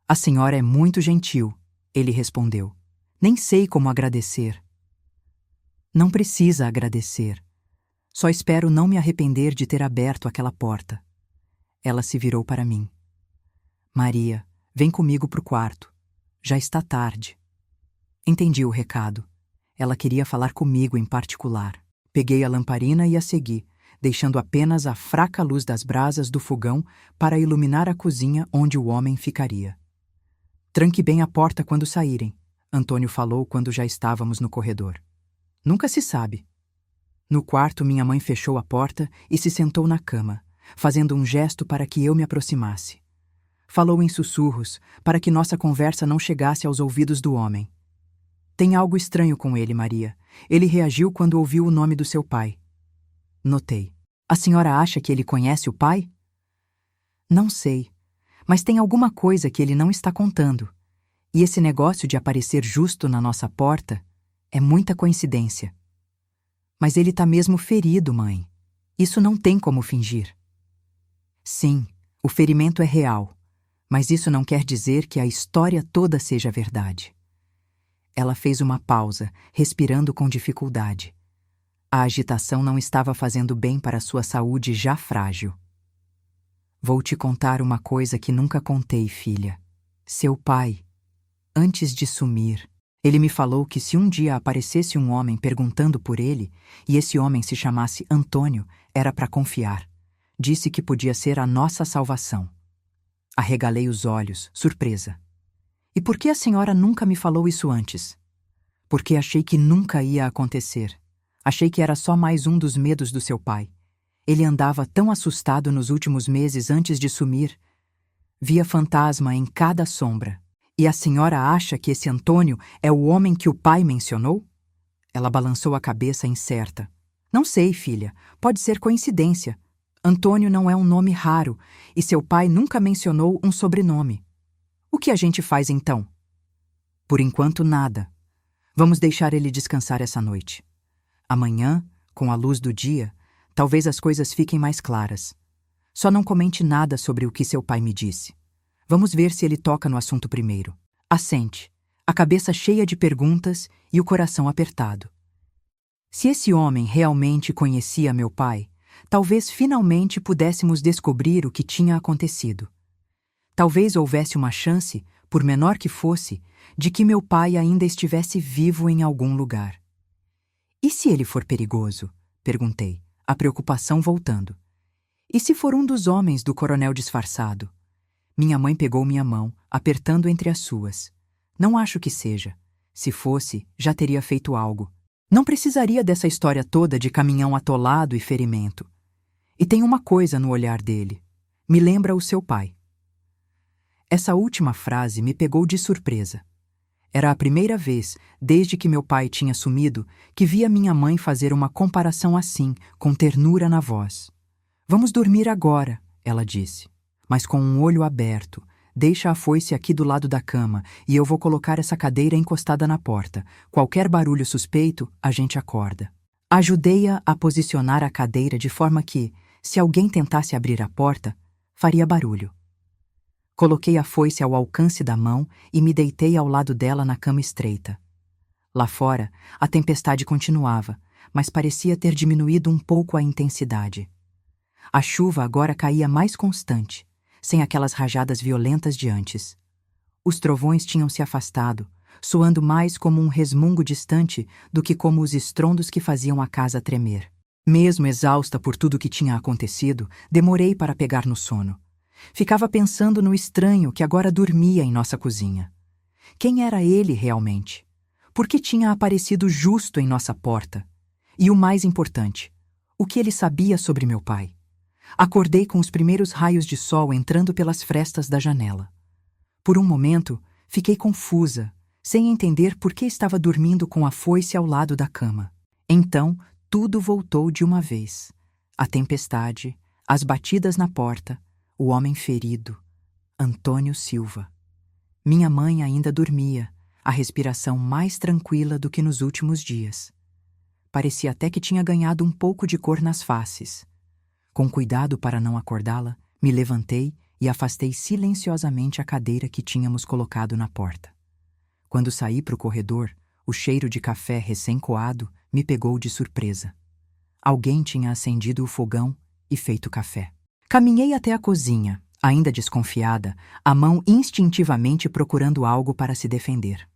A senhora é muito gentil, ele respondeu. Nem sei como agradecer. Não precisa agradecer. Só espero não me arrepender de ter aberto aquela porta. Ela se virou para mim. Maria, vem comigo pro quarto. Já está tarde. Entendi o recado. Ela queria falar comigo em particular. Peguei a lamparina e a segui, deixando apenas a fraca luz das brasas do fogão para iluminar a cozinha onde o homem ficaria. Tranque bem a porta quando saírem, Antônio falou quando já estávamos no corredor. Nunca se sabe. No quarto, minha mãe fechou a porta e se sentou na cama, fazendo um gesto para que eu me aproximasse. Falou em sussurros, para que nossa conversa não chegasse aos ouvidos do homem. Tem algo estranho com ele, Maria. Ele reagiu quando ouviu o nome do seu pai. Notei. A senhora acha que ele conhece o pai? Não sei. Mas tem alguma coisa que ele não está contando. E esse negócio de aparecer justo na nossa porta é muita coincidência. Mas ele está mesmo ferido, mãe. Isso não tem como fingir. Sim, o ferimento é real. Mas isso não quer dizer que a história toda seja verdade. Ela fez uma pausa, respirando com dificuldade. A agitação não estava fazendo bem para sua saúde já frágil. Vou te contar uma coisa que nunca contei, filha. Seu pai, antes de sumir, ele me falou que se um dia aparecesse um homem perguntando por ele, e esse homem se chamasse Antônio, era para confiar. Disse que podia ser a nossa salvação. Arregalei os olhos, surpresa. E por que a senhora nunca me falou isso antes? Porque achei que nunca ia acontecer. Achei que era só mais um dos medos do seu pai. Ele andava tão assustado nos últimos meses antes de sumir. Via fantasma em cada sombra. E a senhora acha que esse Antônio é o homem que o pai mencionou? Ela balançou a cabeça incerta. Não sei, filha. Pode ser coincidência. Antônio não é um nome raro, e seu pai nunca mencionou um sobrenome. O que a gente faz então? Por enquanto, nada. Vamos deixar ele descansar essa noite. Amanhã, com a luz do dia, talvez as coisas fiquem mais claras. Só não comente nada sobre o que seu pai me disse. Vamos ver se ele toca no assunto primeiro. Assente, a cabeça cheia de perguntas e o coração apertado. Se esse homem realmente conhecia meu pai, talvez finalmente pudéssemos descobrir o que tinha acontecido. Talvez houvesse uma chance, por menor que fosse, de que meu pai ainda estivesse vivo em algum lugar. E se ele for perigoso? Perguntei, a preocupação voltando. E se for um dos homens do coronel disfarçado? Minha mãe pegou minha mão, apertando entre as suas. Não acho que seja. Se fosse, já teria feito algo. Não precisaria dessa história toda de caminhão atolado e ferimento. E tem uma coisa no olhar dele. Me lembra o seu pai. Essa última frase me pegou de surpresa. Era a primeira vez, desde que meu pai tinha sumido, que via minha mãe fazer uma comparação assim, com ternura na voz. Vamos dormir agora, ela disse, mas com um olho aberto. Deixa a foice aqui do lado da cama e eu vou colocar essa cadeira encostada na porta. Qualquer barulho suspeito, a gente acorda. Ajudei-a a posicionar a cadeira de forma que, se alguém tentasse abrir a porta, faria barulho. Coloquei a foice ao alcance da mão e me deitei ao lado dela na cama estreita. Lá fora, a tempestade continuava, mas parecia ter diminuído um pouco a intensidade. A chuva agora caía mais constante, sem aquelas rajadas violentas de antes. Os trovões tinham se afastado, soando mais como um resmungo distante do que como os estrondos que faziam a casa tremer. Mesmo exausta por tudo o que tinha acontecido, demorei para pegar no sono. Ficava pensando no estranho que agora dormia em nossa cozinha. Quem era ele realmente? Por que tinha aparecido justo em nossa porta? E o mais importante, o que ele sabia sobre meu pai? Acordei com os primeiros raios de sol entrando pelas frestas da janela. Por um momento, fiquei confusa, sem entender por que estava dormindo com a foice ao lado da cama. Então, tudo voltou de uma vez. A tempestade, as batidas na porta, o homem ferido, Antônio Silva. Minha mãe ainda dormia, a respiração mais tranquila do que nos últimos dias. Parecia até que tinha ganhado um pouco de cor nas faces. Com cuidado para não acordá-la, me levantei e afastei silenciosamente a cadeira que tínhamos colocado na porta. Quando saí para o corredor, o cheiro de café recém-coado me pegou de surpresa. Alguém tinha acendido o fogão e feito café. Caminhei até a cozinha, ainda desconfiada, a mão instintivamente procurando algo para se defender.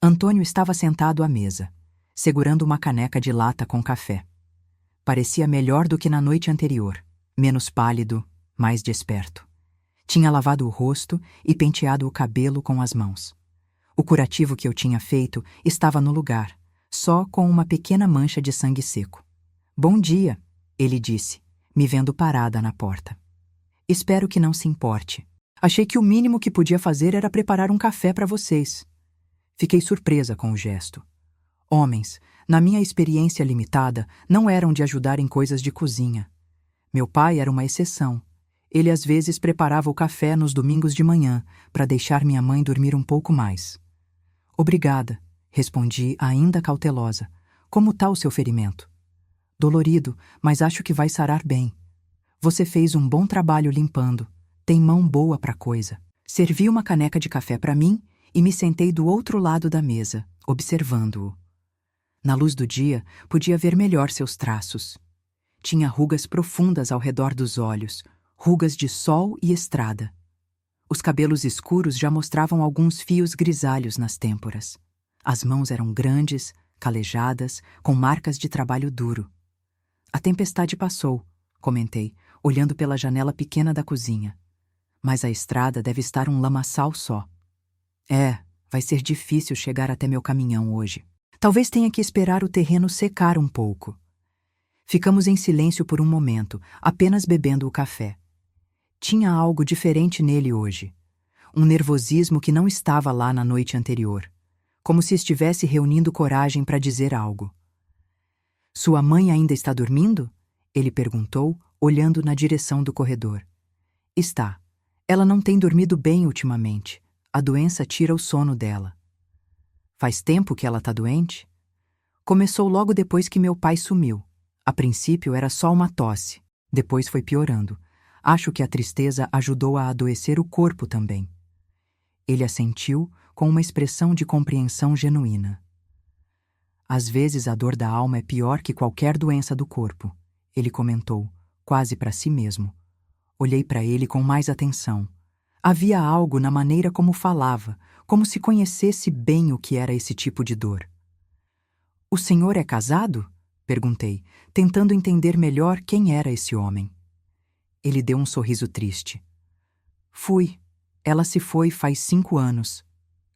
Antônio estava sentado à mesa, segurando uma caneca de lata com café. Parecia melhor do que na noite anterior, menos pálido, mais desperto. Tinha lavado o rosto e penteado o cabelo com as mãos. O curativo que eu tinha feito estava no lugar, só com uma pequena mancha de sangue seco. "Bom dia", ele disse, me vendo parada na porta. "Espero que não se importe. Achei que o mínimo que podia fazer era preparar um café para vocês." Fiquei surpresa com o gesto. Homens, na minha experiência limitada, não eram de ajudar em coisas de cozinha. Meu pai era uma exceção. Ele às vezes preparava o café nos domingos de manhã, para deixar minha mãe dormir um pouco mais. "Obrigada", respondi ainda cautelosa. "Como está o seu ferimento?" "Dolorido, mas acho que vai sarar bem." "Você fez um bom trabalho limpando. Tem mão boa para coisa." Servi uma caneca de café para mim e me sentei do outro lado da mesa, observando-o. Na luz do dia, podia ver melhor seus traços. Tinha rugas profundas ao redor dos olhos, rugas de sol e estrada. Os cabelos escuros já mostravam alguns fios grisalhos nas têmporas. As mãos eram grandes, calejadas, com marcas de trabalho duro. A tempestade passou, comentei, olhando pela janela pequena da cozinha. Mas a estrada deve estar um lamaçal só. Vai ser difícil chegar até meu caminhão hoje. Talvez tenha que esperar o terreno secar um pouco. Ficamos em silêncio por um momento, apenas bebendo o café. Tinha algo diferente nele hoje. Um nervosismo que não estava lá na noite anterior. Como se estivesse reunindo coragem para dizer algo. Sua mãe ainda está dormindo? Ele perguntou, olhando na direção do corredor. Está. Ela não tem dormido bem ultimamente. A doença tira o sono dela. Faz tempo que ela está doente? Começou logo depois que meu pai sumiu. A princípio era só uma tosse. Depois foi piorando. Acho que a tristeza ajudou a adoecer o corpo também. Ele assentiu com uma expressão de compreensão genuína. Às vezes a dor da alma é pior que qualquer doença do corpo, ele comentou, quase para si mesmo. Olhei para ele com mais atenção. Havia algo na maneira como falava, como se conhecesse bem o que era esse tipo de dor. O senhor é casado? Perguntei, tentando entender melhor quem era esse homem. Ele deu um sorriso triste. Fui. Ela se foi faz 5 anos.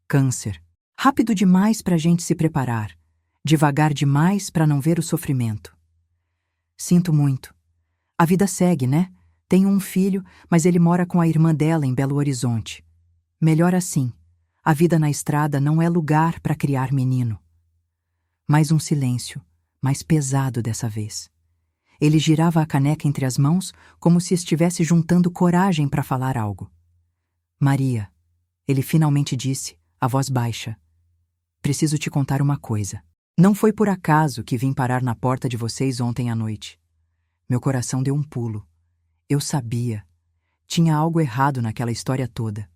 Câncer. Rápido demais para a gente se preparar. Devagar demais para não ver o sofrimento. Sinto muito. A vida segue, né? Tenho um filho, mas ele mora com a irmã dela em Belo Horizonte. Melhor assim. A vida na estrada não é lugar para criar menino. Mais um silêncio, mais pesado dessa vez. Ele girava a caneca entre as mãos como se estivesse juntando coragem para falar algo. Maria, ele finalmente disse, a voz baixa. Preciso te contar uma coisa. Não foi por acaso que vim parar na porta de vocês ontem à noite. Meu coração deu um pulo. Eu sabia. Tinha algo errado naquela história toda.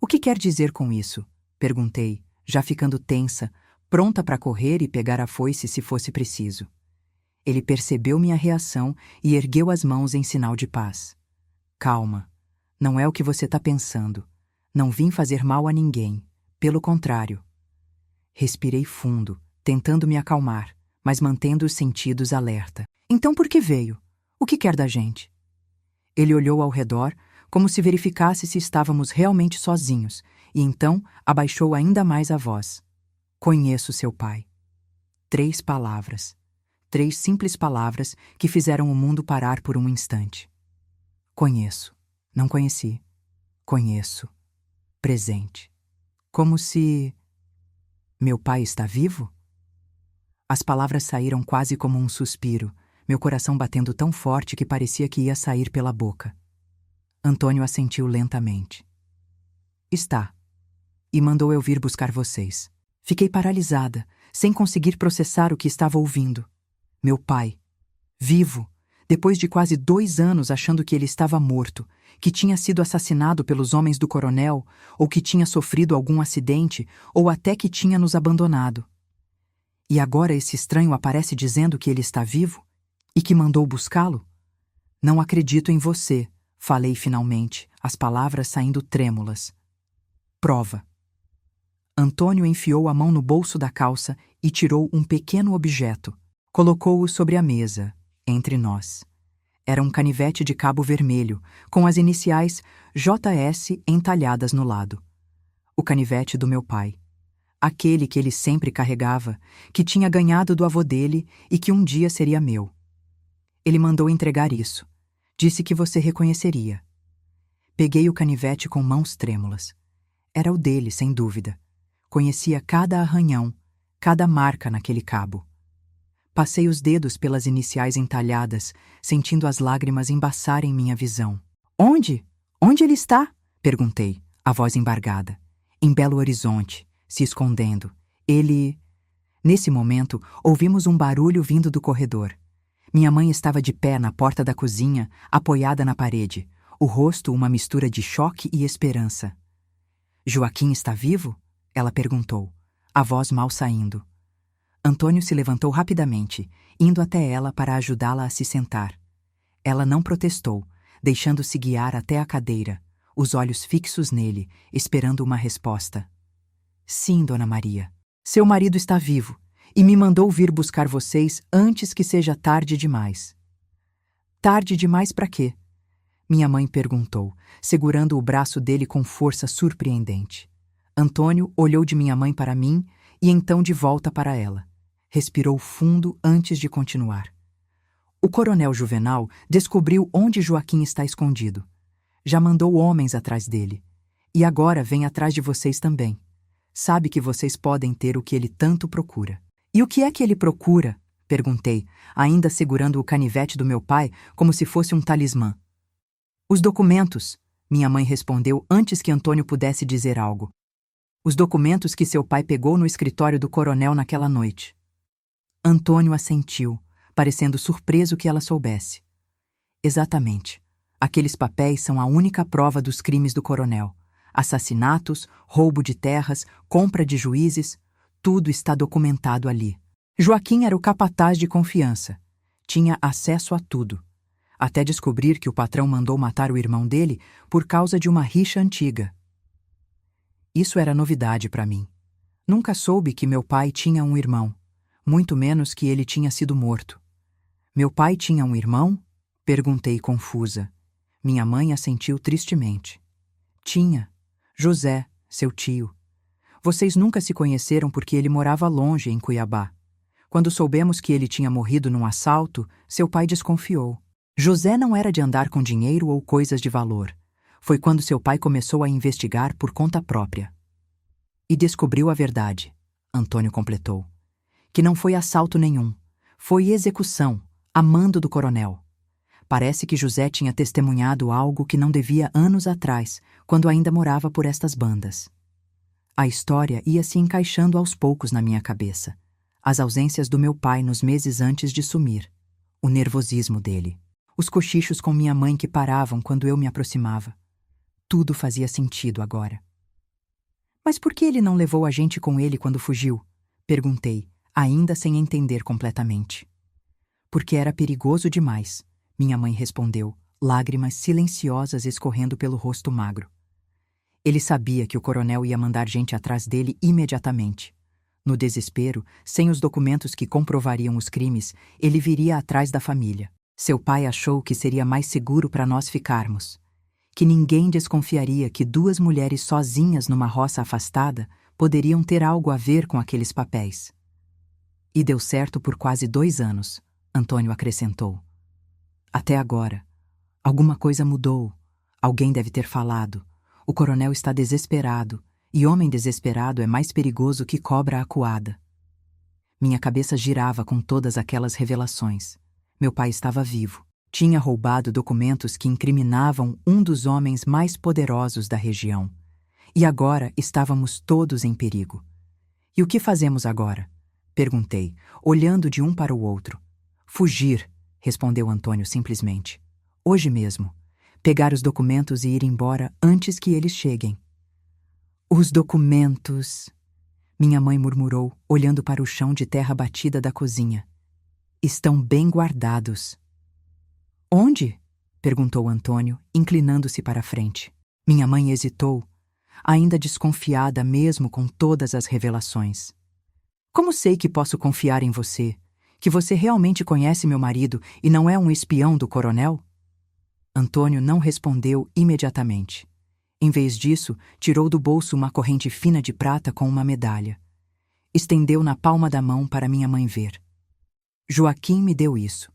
O que quer dizer com isso? Perguntei, já ficando tensa, pronta para correr e pegar a foice se fosse preciso. Ele percebeu minha reação e ergueu as mãos em sinal de paz. Calma. Não é o que você está pensando. Não vim fazer mal a ninguém. Pelo contrário. Respirei fundo, tentando me acalmar, mas mantendo os sentidos alerta. Então por que veio? O que quer da gente? Ele olhou ao redor, como se verificasse se estávamos realmente sozinhos, e então abaixou ainda mais a voz. Conheço seu pai. 3 palavras. 3 simples palavras que fizeram o mundo parar por um instante. Conheço. Não conheci. Conheço. Presente. Como se... Meu pai está vivo? As palavras saíram quase como um suspiro, meu coração batendo tão forte que parecia que ia sair pela boca. Antônio assentiu lentamente. Está. E mandou eu vir buscar vocês. Fiquei paralisada, sem conseguir processar o que estava ouvindo. Meu pai. Vivo. Depois de quase 2 anos achando que ele estava morto, que tinha sido assassinado pelos homens do coronel, ou que tinha sofrido algum acidente, ou até que tinha nos abandonado. E agora esse estranho aparece dizendo que ele está vivo? E que mandou buscá-lo? Não acredito em você, falei finalmente, as palavras saindo trêmulas. Prova. Antônio enfiou a mão no bolso da calça e tirou um pequeno objeto. Colocou-o sobre a mesa, entre nós. Era um canivete de cabo vermelho, com as iniciais JS entalhadas no lado. O canivete do meu pai. Aquele que ele sempre carregava, que tinha ganhado do avô dele e que um dia seria meu. Ele mandou entregar isso. Disse que você reconheceria. Peguei o canivete com mãos trêmulas. Era o dele, sem dúvida. Conhecia cada arranhão, cada marca naquele cabo. Passei os dedos pelas iniciais entalhadas, sentindo as lágrimas embaçarem minha visão. Onde? Onde ele está? Perguntei, a voz embargada. Em Belo Horizonte, se escondendo. Ele... Nesse momento, ouvimos um barulho vindo do corredor. Minha mãe estava de pé na porta da cozinha, apoiada na parede, o rosto uma mistura de choque e esperança. Joaquim está vivo? Ela perguntou, a voz mal saindo. Antônio se levantou rapidamente, indo até ela para ajudá-la a se sentar. Ela não protestou, deixando-se guiar até a cadeira, os olhos fixos nele, esperando uma resposta. Sim, Dona Maria. Seu marido está vivo e me mandou vir buscar vocês antes que seja tarde demais. Tarde demais para quê? Minha mãe perguntou, segurando o braço dele com força surpreendente. Antônio olhou de minha mãe para mim e então de volta para ela. Respirou fundo antes de continuar. O coronel Juvenal descobriu onde Joaquim está escondido. Já mandou homens atrás dele. E agora vem atrás de vocês também. Sabe que vocês podem ter o que ele tanto procura. E o que é que ele procura? Perguntei, ainda segurando o canivete do meu pai como se fosse um talismã. Os documentos, minha mãe respondeu antes que Antônio pudesse dizer algo. Os documentos que seu pai pegou no escritório do coronel naquela noite. Antônio assentiu, parecendo surpreso que ela soubesse. Exatamente. Aqueles papéis são a única prova dos crimes do coronel. Assassinatos, roubo de terras, compra de juízes, tudo está documentado ali. Joaquim era o capataz de confiança. Tinha acesso a tudo. Até descobrir que o patrão mandou matar o irmão dele por causa de uma rixa antiga. Isso era novidade para mim. Nunca soube que meu pai tinha um irmão, muito menos que ele tinha sido morto. Meu pai tinha um irmão? Perguntei confusa. Minha mãe assentiu tristemente. Tinha. José, seu tio. Vocês nunca se conheceram porque ele morava longe, em Cuiabá. Quando soubemos que ele tinha morrido num assalto, seu pai desconfiou. José não era de andar com dinheiro ou coisas de valor. Foi quando seu pai começou a investigar por conta própria. E descobriu a verdade, Antônio completou. Que não foi assalto nenhum. Foi execução, a mando do coronel. Parece que José tinha testemunhado algo que não devia anos atrás, quando ainda morava por estas bandas. A história ia se encaixando aos poucos na minha cabeça. As ausências do meu pai nos meses antes de sumir. O nervosismo dele. Os cochichos com minha mãe que paravam quando eu me aproximava. Tudo fazia sentido agora. Mas por que ele não levou a gente com ele quando fugiu? Perguntei, ainda sem entender completamente. Porque era perigoso demais, minha mãe respondeu, lágrimas silenciosas escorrendo pelo rosto magro. Ele sabia que o coronel ia mandar gente atrás dele imediatamente. No desespero, sem os documentos que comprovariam os crimes, ele viria atrás da família. Seu pai achou que seria mais seguro para nós ficarmos. Que ninguém desconfiaria que duas mulheres sozinhas numa roça afastada poderiam ter algo a ver com aqueles papéis. E deu certo por quase 2 anos, Antônio acrescentou. Até agora. Alguma coisa mudou. Alguém deve ter falado. O coronel está desesperado, e homem desesperado é mais perigoso que cobra acuada. Minha cabeça girava com todas aquelas revelações. Meu pai estava vivo. Tinha roubado documentos que incriminavam um dos homens mais poderosos da região. E agora estávamos todos em perigo. E o que fazemos agora? Perguntei, olhando de um para o outro. Fugir, respondeu Antônio simplesmente. Hoje mesmo. Pegar os documentos e ir embora antes que eles cheguem. Os documentos... Minha mãe murmurou, olhando para o chão de terra batida da cozinha. Estão bem guardados. Onde? Perguntou Antônio, inclinando-se para a frente. Minha mãe hesitou, ainda desconfiada mesmo com todas as revelações. Como sei que posso confiar em você? Que você realmente conhece meu marido e não é um espião do coronel? Antônio não respondeu imediatamente. Em vez disso, tirou do bolso uma corrente fina de prata com uma medalha. Estendeu na palma da mão para minha mãe ver. Joaquim me deu isso.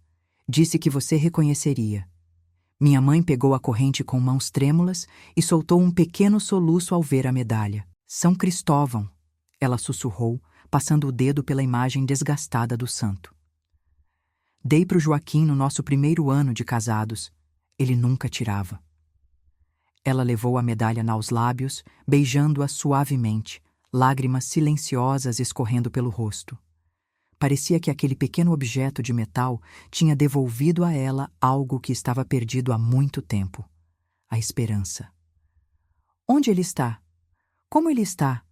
Disse que você reconheceria. Minha mãe pegou a corrente com mãos trêmulas e soltou um pequeno soluço ao ver a medalha. São Cristóvão, ela sussurrou, passando o dedo pela imagem desgastada do santo. Dei para o Joaquim no nosso primeiro ano de casados. Ele nunca tirava. Ela levou a medalha aos lábios, beijando-a suavemente, lágrimas silenciosas escorrendo pelo rosto. Parecia que aquele pequeno objeto de metal tinha devolvido a ela algo que estava perdido há muito tempo. a esperança. Onde ele está? Como ele está?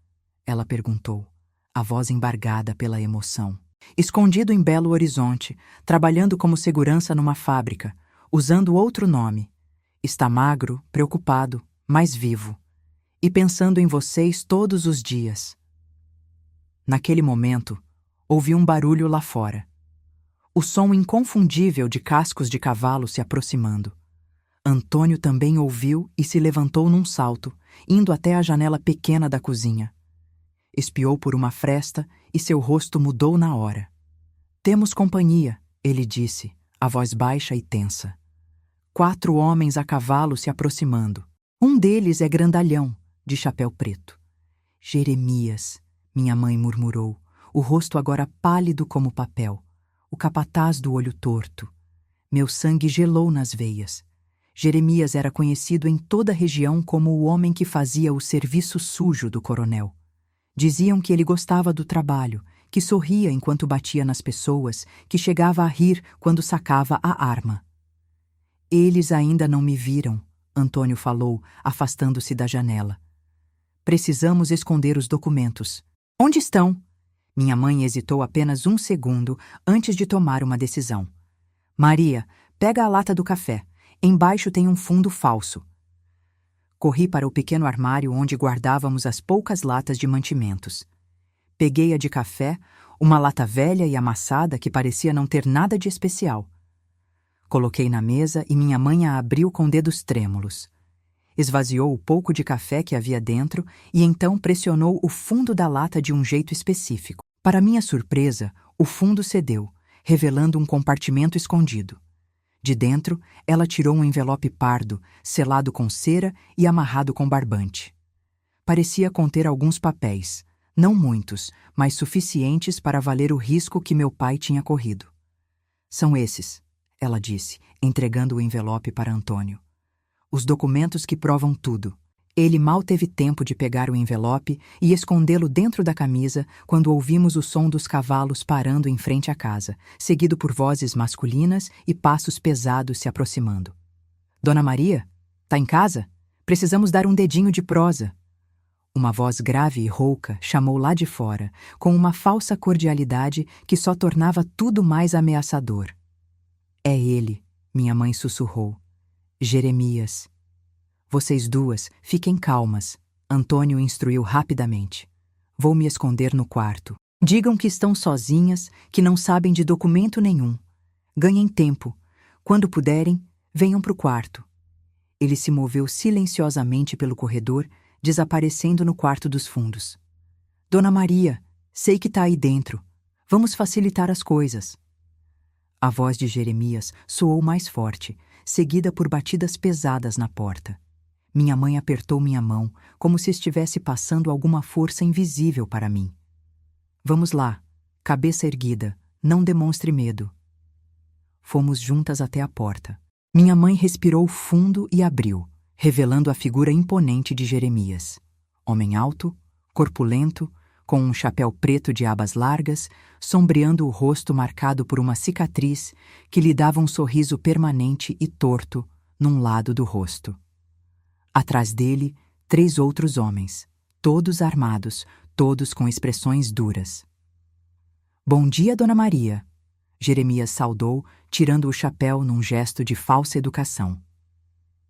Ela perguntou, a voz embargada pela emoção. Escondido em Belo Horizonte, trabalhando como segurança numa fábrica, usando outro nome. Está magro, preocupado, mas vivo. E pensando em vocês todos os dias. Naquele momento, ouvi um barulho lá fora. O som inconfundível de cascos de cavalo se aproximando. Antônio também ouviu e se levantou num salto, indo até a janela pequena da cozinha. Espiou por uma fresta e seu rosto mudou na hora. Temos companhia, ele disse, a voz baixa e tensa. 4 homens a cavalo se aproximando. Um deles é grandalhão, de chapéu preto. Jeremias, minha mãe murmurou, o rosto agora pálido como papel, o capataz do olho torto. Meu sangue gelou nas veias. Jeremias era conhecido em toda a região como o homem que fazia o serviço sujo do coronel. Diziam que ele gostava do trabalho, que sorria enquanto batia nas pessoas, que chegava a rir quando sacava a arma. Eles ainda não me viram, Antônio falou, afastando-se da janela. Precisamos esconder os documentos. Onde estão? Minha mãe hesitou apenas um segundo antes de tomar uma decisão. Maria, pega a lata do café. Embaixo tem um fundo falso. Corri para o pequeno armário onde guardávamos as poucas latas de mantimentos. Peguei a de café, uma lata velha e amassada que parecia não ter nada de especial. Coloquei na mesa e minha mãe a abriu com dedos trêmulos. Esvaziou o pouco de café que havia dentro e então pressionou o fundo da lata de um jeito específico. Para minha surpresa, o fundo cedeu, revelando um compartimento escondido. De dentro, ela tirou um envelope pardo, selado com cera e amarrado com barbante. Parecia conter alguns papéis, não muitos, mas suficientes para valer o risco que meu pai tinha corrido. São esses, ela disse, entregando o envelope para Antônio. Os documentos que provam tudo. Ele mal teve tempo de pegar o envelope e escondê-lo dentro da camisa quando ouvimos o som dos cavalos parando em frente à casa, seguido por vozes masculinas e passos pesados se aproximando. Dona Maria? Tá em casa? Precisamos dar um dedinho de prosa. Uma voz grave e rouca chamou lá de fora, com uma falsa cordialidade que só tornava tudo mais ameaçador. É ele, minha mãe sussurrou. Jeremias. Vocês duas, fiquem calmas, Antônio instruiu rapidamente. Vou me esconder no quarto. Digam que estão sozinhas, que não sabem de documento nenhum. Ganhem tempo. Quando puderem, venham para o quarto. Ele se moveu silenciosamente pelo corredor, desaparecendo no quarto dos fundos. Dona Maria, sei que está aí dentro. Vamos facilitar as coisas. A voz de Jeremias soou mais forte, seguida por batidas pesadas na porta. Minha mãe apertou minha mão, como se estivesse passando alguma força invisível para mim. Vamos lá, cabeça erguida, não demonstre medo. Fomos juntas até a porta. Minha mãe respirou fundo e abriu, revelando a figura imponente de Jeremias. Homem alto, corpulento, com um chapéu preto de abas largas, sombreando o rosto marcado por uma cicatriz que lhe dava um sorriso permanente e torto num lado do rosto. Atrás dele, 3 outros homens, todos armados, todos com expressões duras. Bom dia, Dona Maria, Jeremias saudou, tirando o chapéu num gesto de falsa educação.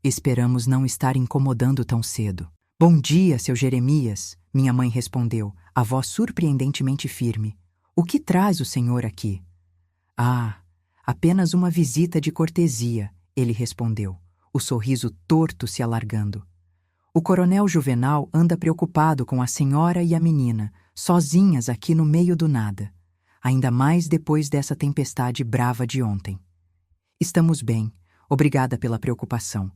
Esperamos não estar incomodando tão cedo. Bom dia, seu Jeremias, minha mãe respondeu, a voz surpreendentemente firme. O que traz o senhor aqui? Ah, apenas uma visita de cortesia, ele respondeu, o sorriso torto se alargando. O coronel Juvenal anda preocupado com a senhora e a menina, sozinhas aqui no meio do nada, ainda mais depois dessa tempestade brava de ontem. Estamos bem, obrigada pela preocupação,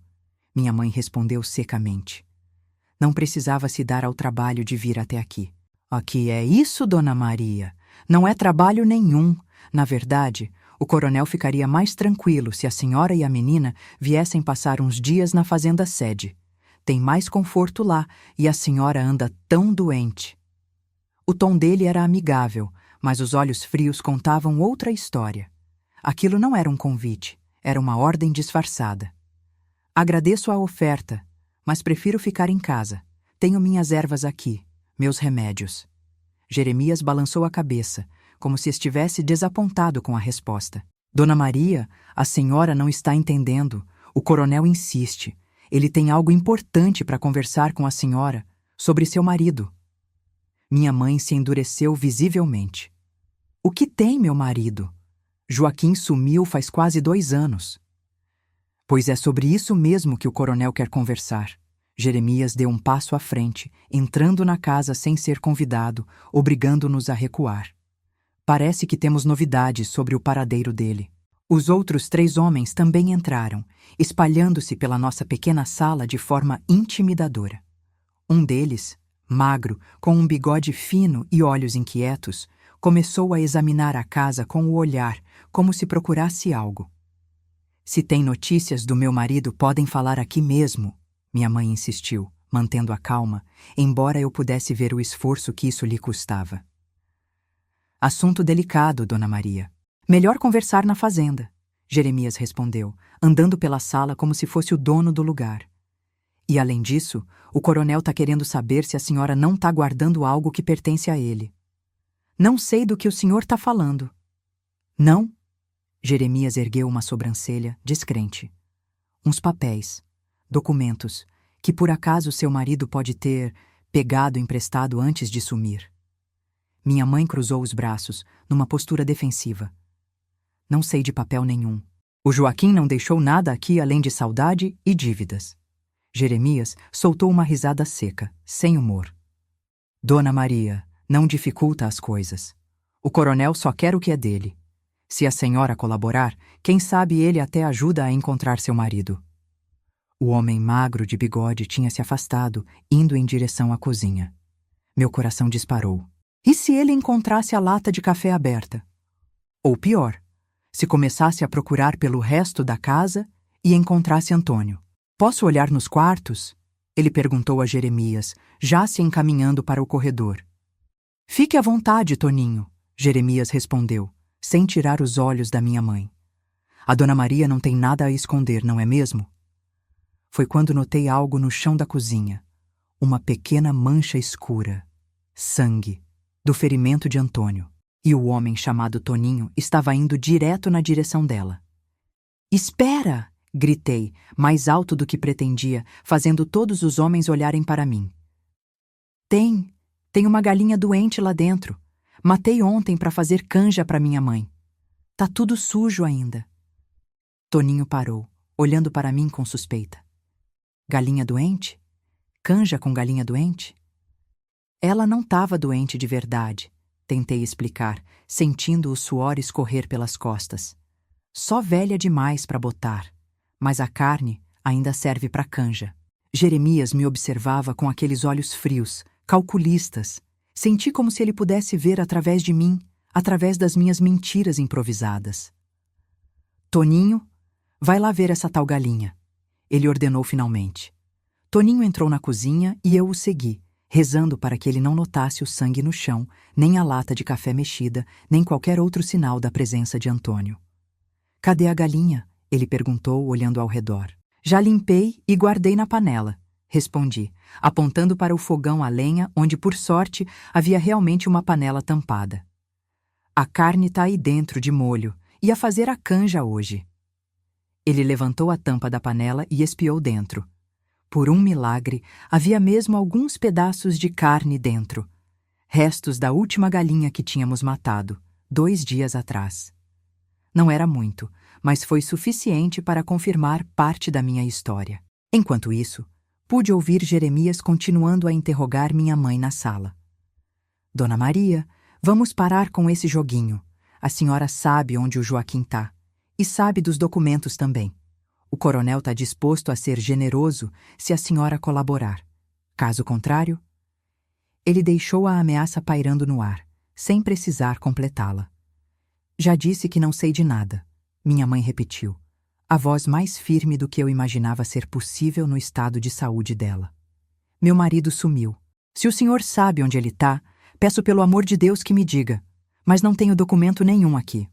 minha mãe respondeu secamente. Não precisava se dar ao trabalho de vir até aqui. Aqui é isso, Dona Maria? Não é trabalho nenhum. Na verdade, o coronel ficaria mais tranquilo se a senhora e a menina viessem passar uns dias na fazenda sede. Tem mais conforto lá e a senhora anda tão doente. O tom dele era amigável, mas os olhos frios contavam outra história. Aquilo não era um convite, era uma ordem disfarçada. Agradeço a oferta, mas prefiro ficar em casa. Tenho minhas ervas aqui, meus remédios. Jeremias balançou a cabeça, como se estivesse desapontado com a resposta. Dona Maria, a senhora não está entendendo. O coronel insiste. Ele tem algo importante para conversar com a senhora sobre seu marido. Minha mãe se endureceu visivelmente. O que tem, meu marido? Joaquim sumiu faz quase 2 anos. Pois é sobre isso mesmo que o coronel quer conversar. Jeremias deu um passo à frente, entrando na casa sem ser convidado, obrigando-nos a recuar. Parece que temos novidades sobre o paradeiro dele. Os outros 3 homens também entraram, espalhando-se pela nossa pequena sala de forma intimidadora. Um deles, magro, com um bigode fino e olhos inquietos, começou a examinar a casa com o olhar, como se procurasse algo. Se tem notícias do meu marido, podem falar aqui mesmo, minha mãe insistiu, mantendo a calma, embora eu pudesse ver o esforço que isso lhe custava. Assunto delicado, Dona Maria. Melhor conversar na fazenda, Jeremias respondeu, andando pela sala como se fosse o dono do lugar. E além disso, o coronel está querendo saber se a senhora não está guardando algo que pertence a ele. Não sei do que o senhor está falando. Não? Jeremias ergueu uma sobrancelha, descrente. Uns papéis, documentos, que por acaso seu marido pode ter pegado emprestado antes de sumir. Minha mãe cruzou os braços, numa postura defensiva. Não sei de papel nenhum. O Joaquim não deixou nada aqui além de saudade e dívidas. Jeremias soltou uma risada seca, sem humor. Dona Maria, não dificulta as coisas. O coronel só quer o que é dele. Se a senhora colaborar, quem sabe ele até ajuda a encontrar seu marido. O homem magro de bigode tinha se afastado, indo em direção à cozinha. Meu coração disparou. E se ele encontrasse a lata de café aberta? Ou pior, se começasse a procurar pelo resto da casa e encontrasse Antônio. Posso olhar nos quartos? Ele perguntou a Jeremias, já se encaminhando para o corredor. Fique à vontade, Toninho, Jeremias respondeu, sem tirar os olhos da minha mãe. A Dona Maria não tem nada a esconder, não é mesmo? Foi quando notei algo no chão da cozinha. Uma pequena mancha escura. Sangue. Do ferimento de Antônio. E o homem chamado Toninho estava indo direto na direção dela. Espera! Gritei, mais alto do que pretendia, fazendo todos os homens olharem para mim. Tem uma galinha doente lá dentro. Matei ontem para fazer canja para minha mãe. Tá tudo sujo ainda. Toninho parou, olhando para mim com suspeita. Galinha doente? Canja com galinha doente? Ela não estava doente de verdade, tentei explicar, sentindo o suor escorrer pelas costas. Só velha demais para botar, mas a carne ainda serve para canja. Jeremias me observava com aqueles olhos frios, calculistas. Senti como se ele pudesse ver através de mim, através das minhas mentiras improvisadas. Toninho, vai lá ver essa tal galinha, ele ordenou finalmente. Toninho entrou na cozinha e eu o segui, rezando para que ele não notasse o sangue no chão, nem a lata de café mexida, nem qualquer outro sinal da presença de Antônio. Cadê a galinha? Ele perguntou, olhando ao redor. Já limpei e guardei na panela, respondi, apontando para o fogão a lenha, onde, por sorte, havia realmente uma panela tampada. A carne tá aí dentro, de molho, ia fazer a canja hoje. Ele levantou a tampa da panela e espiou dentro. Por um milagre, havia mesmo alguns pedaços de carne dentro. Restos da última galinha que tínhamos matado, 2 dias atrás. Não era muito, mas foi suficiente para confirmar parte da minha história. Enquanto isso, pude ouvir Jeremias continuando a interrogar minha mãe na sala. Dona Maria, vamos parar com esse joguinho. A senhora sabe onde o Joaquim tá. E sabe dos documentos também. O coronel está disposto a ser generoso se a senhora colaborar. Caso contrário, ele deixou a ameaça pairando no ar, sem precisar completá-la. Já disse que não sei de nada, minha mãe repetiu, a voz mais firme do que eu imaginava ser possível no estado de saúde dela. Meu marido sumiu. Se o senhor sabe onde ele está, peço pelo amor de Deus que me diga, mas não tenho documento nenhum aqui.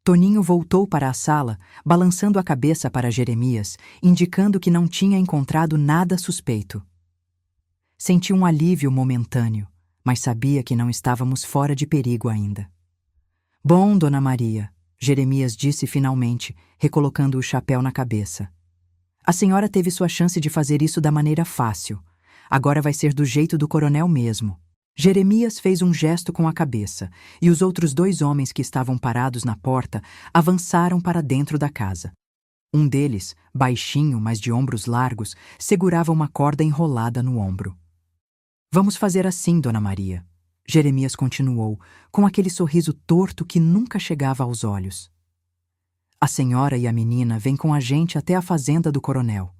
Toninho voltou para a sala, balançando a cabeça para Jeremias, indicando que não tinha encontrado nada suspeito. Senti um alívio momentâneo, mas sabia que não estávamos fora de perigo ainda. Bom, Dona Maria, Jeremias disse finalmente, recolocando o chapéu na cabeça. A senhora teve sua chance de fazer isso da maneira fácil. Agora vai ser do jeito do coronel mesmo. Jeremias fez um gesto com a cabeça, e os outros 2 homens que estavam parados na porta avançaram para dentro da casa. Um deles, baixinho, mas de ombros largos, segurava uma corda enrolada no ombro. Vamos fazer assim, Dona Maria. Jeremias continuou, com aquele sorriso torto que nunca chegava aos olhos. A senhora e a menina vêm com a gente até a fazenda do coronel.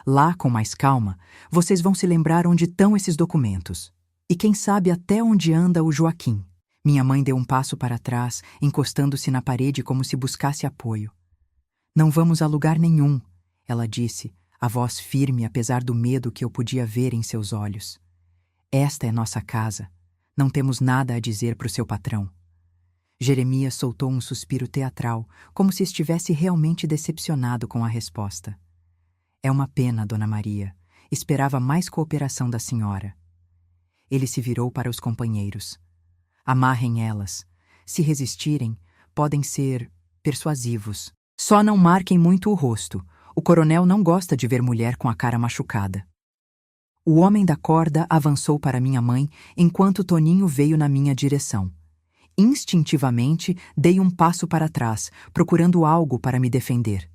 Lá, com mais calma, vocês vão se lembrar onde estão esses documentos. E quem sabe até onde anda o Joaquim. Minha mãe deu um passo para trás, encostando-se na parede como se buscasse apoio. Não vamos a lugar nenhum, ela disse, a voz firme apesar do medo que eu podia ver em seus olhos. Esta é nossa casa. Não temos nada a dizer para o seu patrão. Jeremias soltou um suspiro teatral, como se estivesse realmente decepcionado com a resposta. É uma pena, Dona Maria. Esperava mais cooperação da senhora. Ele se virou para os companheiros. Amarrem elas. Se resistirem, podem ser persuasivos. Só não marquem muito o rosto. O coronel não gosta de ver mulher com a cara machucada. O homem da corda avançou para minha mãe enquanto Toninho veio na minha direção. Instintivamente, dei um passo para trás, procurando algo para me defender.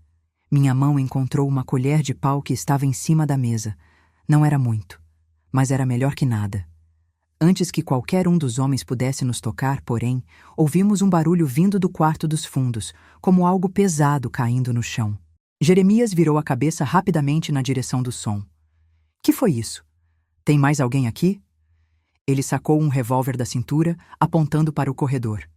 Minha mão encontrou uma colher de pau que estava em cima da mesa. Não era muito, mas era melhor que nada. Antes que qualquer um dos homens pudesse nos tocar, porém, ouvimos um barulho vindo do quarto dos fundos, como algo pesado caindo no chão. Jeremias virou a cabeça rapidamente na direção do som. Que foi isso? Tem mais alguém aqui? Ele sacou um revólver da cintura, apontando para o corredor.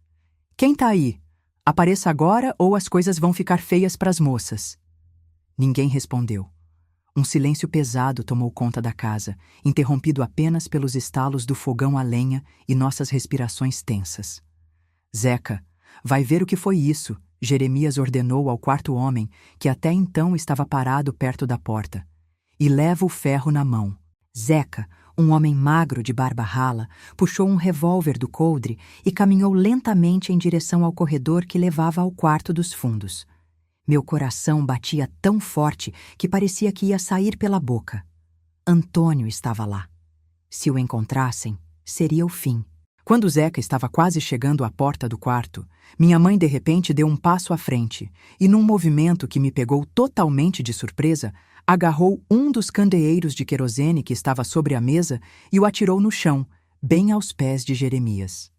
Quem tá aí? Apareça agora ou as coisas vão ficar feias para as moças. Ninguém respondeu. Um silêncio pesado tomou conta da casa, interrompido apenas pelos estalos do fogão a lenha e nossas respirações tensas. Zeca, vai ver o que foi isso, Jeremias ordenou ao quarto homem, que até então estava parado perto da porta. E leva o ferro na mão. Zeca, um homem magro de barba rala, puxou um revólver do coldre e caminhou lentamente em direção ao corredor que levava ao quarto dos fundos. Meu coração batia tão forte que parecia que ia sair pela boca. Antônio estava lá. Se o encontrassem, seria o fim. Quando Zeca estava quase chegando à porta do quarto, minha mãe de repente deu um passo à frente e, num movimento que me pegou totalmente de surpresa, agarrou um dos candeeiros de querosene que estava sobre a mesa e o atirou no chão, bem aos pés de Jeremias.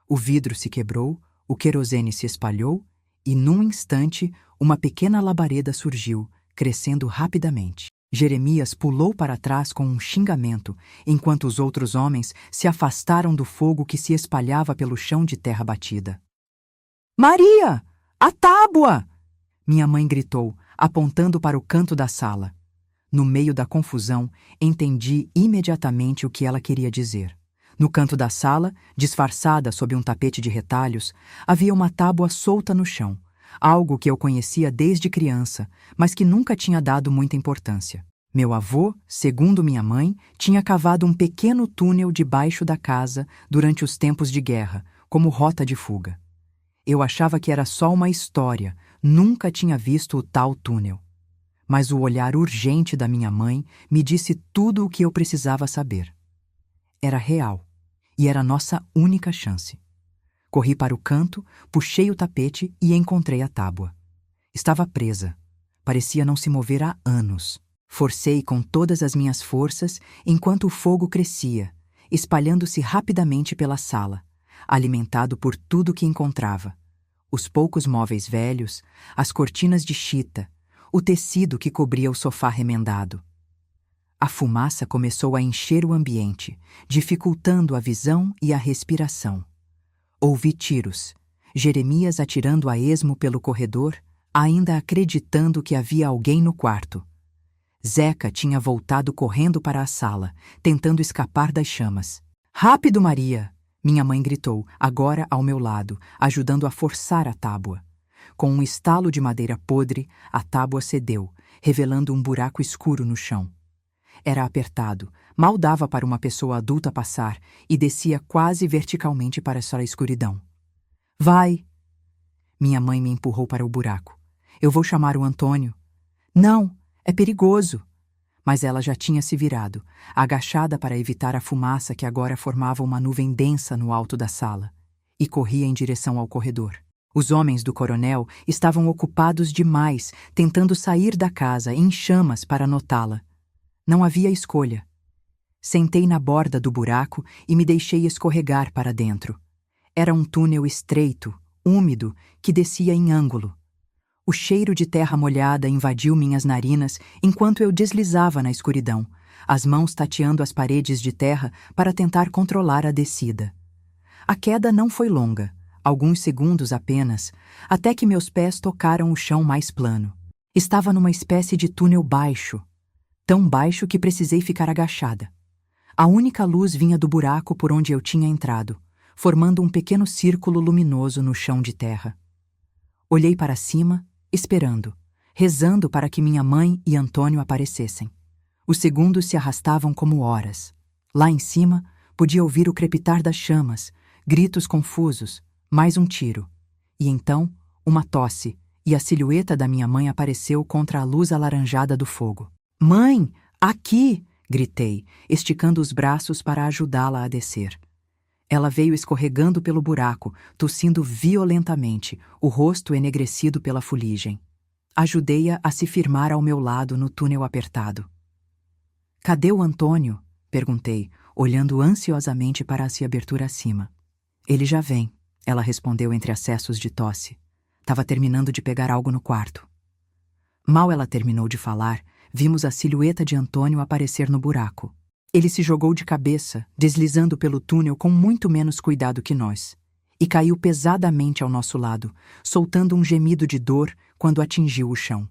O vidro se quebrou, o querosene se espalhou e, num instante, uma pequena labareda surgiu, crescendo rapidamente. Jeremias pulou para trás com um xingamento, enquanto os outros homens se afastaram do fogo que se espalhava pelo chão de terra batida. Maria! A tábua! Minha mãe gritou, apontando para o canto da sala. No meio da confusão, entendi imediatamente o que ela queria dizer. No canto da sala, disfarçada sob um tapete de retalhos, havia uma tábua solta no chão, algo que eu conhecia desde criança, mas que nunca tinha dado muita importância. Meu avô, segundo minha mãe, tinha cavado um pequeno túnel debaixo da casa durante os tempos de guerra, como rota de fuga. Eu achava que era só uma história, nunca tinha visto o tal túnel. Mas o olhar urgente da minha mãe me disse tudo o que eu precisava saber. Era real, e era nossa única chance. Corri para o canto, puxei o tapete e encontrei a tábua. Estava presa. Parecia não se mover há anos. Forcei com todas as minhas forças enquanto o fogo crescia, espalhando-se rapidamente pela sala, alimentado por tudo que encontrava. Os poucos móveis velhos, as cortinas de chita, o tecido que cobria o sofá remendado. A fumaça começou a encher o ambiente, dificultando a visão e a respiração. Ouvi tiros, Jeremias atirando a esmo pelo corredor, ainda acreditando que havia alguém no quarto. Zeca tinha voltado correndo para a sala, tentando escapar das chamas. Rápido, Maria! Minha mãe gritou, agora ao meu lado, ajudando a forçar a tábua. Com um estalo de madeira podre, a tábua cedeu, revelando um buraco escuro no chão. Era apertado, mal dava para uma pessoa adulta passar e descia quase verticalmente para a escuridão. Vai! Minha mãe me empurrou para o buraco. Eu vou chamar o Antônio. Não, é perigoso. Mas ela já tinha se virado, agachada para evitar a fumaça que agora formava uma nuvem densa no alto da sala, e corria em direção ao corredor. Os homens do coronel estavam ocupados demais, tentando sair da casa em chamas para notá-la. Não havia escolha. Sentei na borda do buraco e me deixei escorregar para dentro. Era um túnel estreito, úmido, que descia em ângulo. O cheiro de terra molhada invadiu minhas narinas enquanto eu deslizava na escuridão, as mãos tateando as paredes de terra para tentar controlar a descida. A queda não foi longa, alguns segundos apenas, até que meus pés tocaram o chão mais plano. Estava numa espécie de túnel baixo, tão baixo que precisei ficar agachada. A única luz vinha do buraco por onde eu tinha entrado, formando um pequeno círculo luminoso no chão de terra. Olhei para cima, esperando, rezando para que minha mãe e Antônio aparecessem. Os segundos se arrastavam como horas. Lá em cima, podia ouvir o crepitar das chamas, gritos confusos, mais um tiro. E então, uma tosse, e a silhueta da minha mãe apareceu contra a luz alaranjada do fogo. Mãe, aqui! Gritei, esticando os braços para ajudá-la a descer. Ela veio escorregando pelo buraco, tossindo violentamente, o rosto enegrecido pela fuligem. Ajudei-a a se firmar ao meu lado no túnel apertado. Cadê o Antônio? Perguntei, olhando ansiosamente para a abertura acima. Ele já vem, ela respondeu entre acessos de tosse. Tava terminando de pegar algo no quarto. Mal ela terminou de falar, vimos a silhueta de Antônio aparecer no buraco. Ele se jogou de cabeça, deslizando pelo túnel com muito menos cuidado que nós, e caiu pesadamente ao nosso lado, soltando um gemido de dor quando atingiu o chão.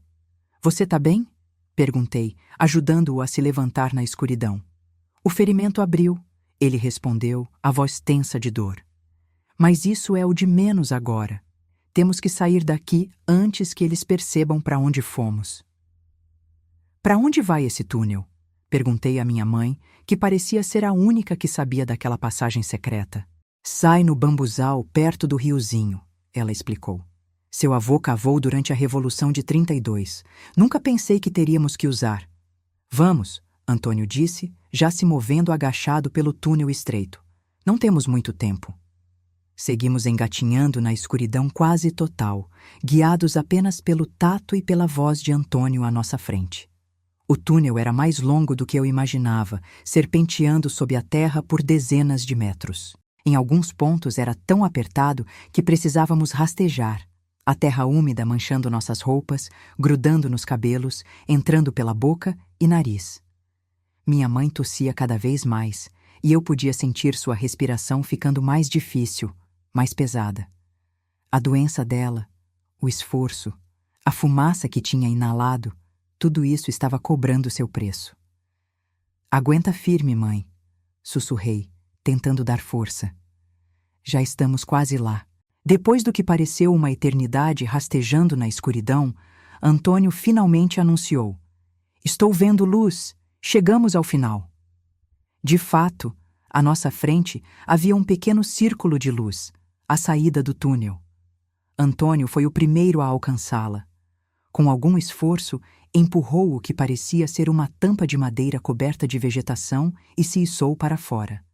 Você tá bem? Perguntei, ajudando-o a se levantar na escuridão. O ferimento abriu, ele respondeu, a voz tensa de dor. Mas isso é o de menos agora. Temos que sair daqui antes que eles percebam para onde fomos. Para onde vai esse túnel? Perguntei à minha mãe, que parecia ser a única que sabia daquela passagem secreta. Sai no bambuzal perto do riozinho, ela explicou. Seu avô cavou durante a Revolução de 32. Nunca pensei que teríamos que usar. Vamos, Antônio disse, já se movendo agachado pelo túnel estreito. Não temos muito tempo. Seguimos engatinhando na escuridão quase total, guiados apenas pelo tato e pela voz de Antônio à nossa frente. O túnel era mais longo do que eu imaginava, serpenteando sob a terra por dezenas de metros. Em alguns pontos era tão apertado que precisávamos rastejar, a terra úmida manchando nossas roupas, grudando nos cabelos, entrando pela boca e nariz. Minha mãe tossia cada vez mais, e eu podia sentir sua respiração ficando mais difícil, mais pesada. A doença dela, o esforço, a fumaça que tinha inalado, tudo isso estava cobrando seu preço. Aguenta firme, mãe, sussurrei, tentando dar força. Já estamos quase lá. Depois do que pareceu uma eternidade rastejando na escuridão, Antônio finalmente anunciou. Estou vendo luz, chegamos ao final. De fato, à nossa frente havia um pequeno círculo de luz, a saída do túnel. Antônio foi o primeiro a alcançá-la. Com algum esforço, empurrou o que parecia ser uma tampa de madeira coberta de vegetação e se içou para fora.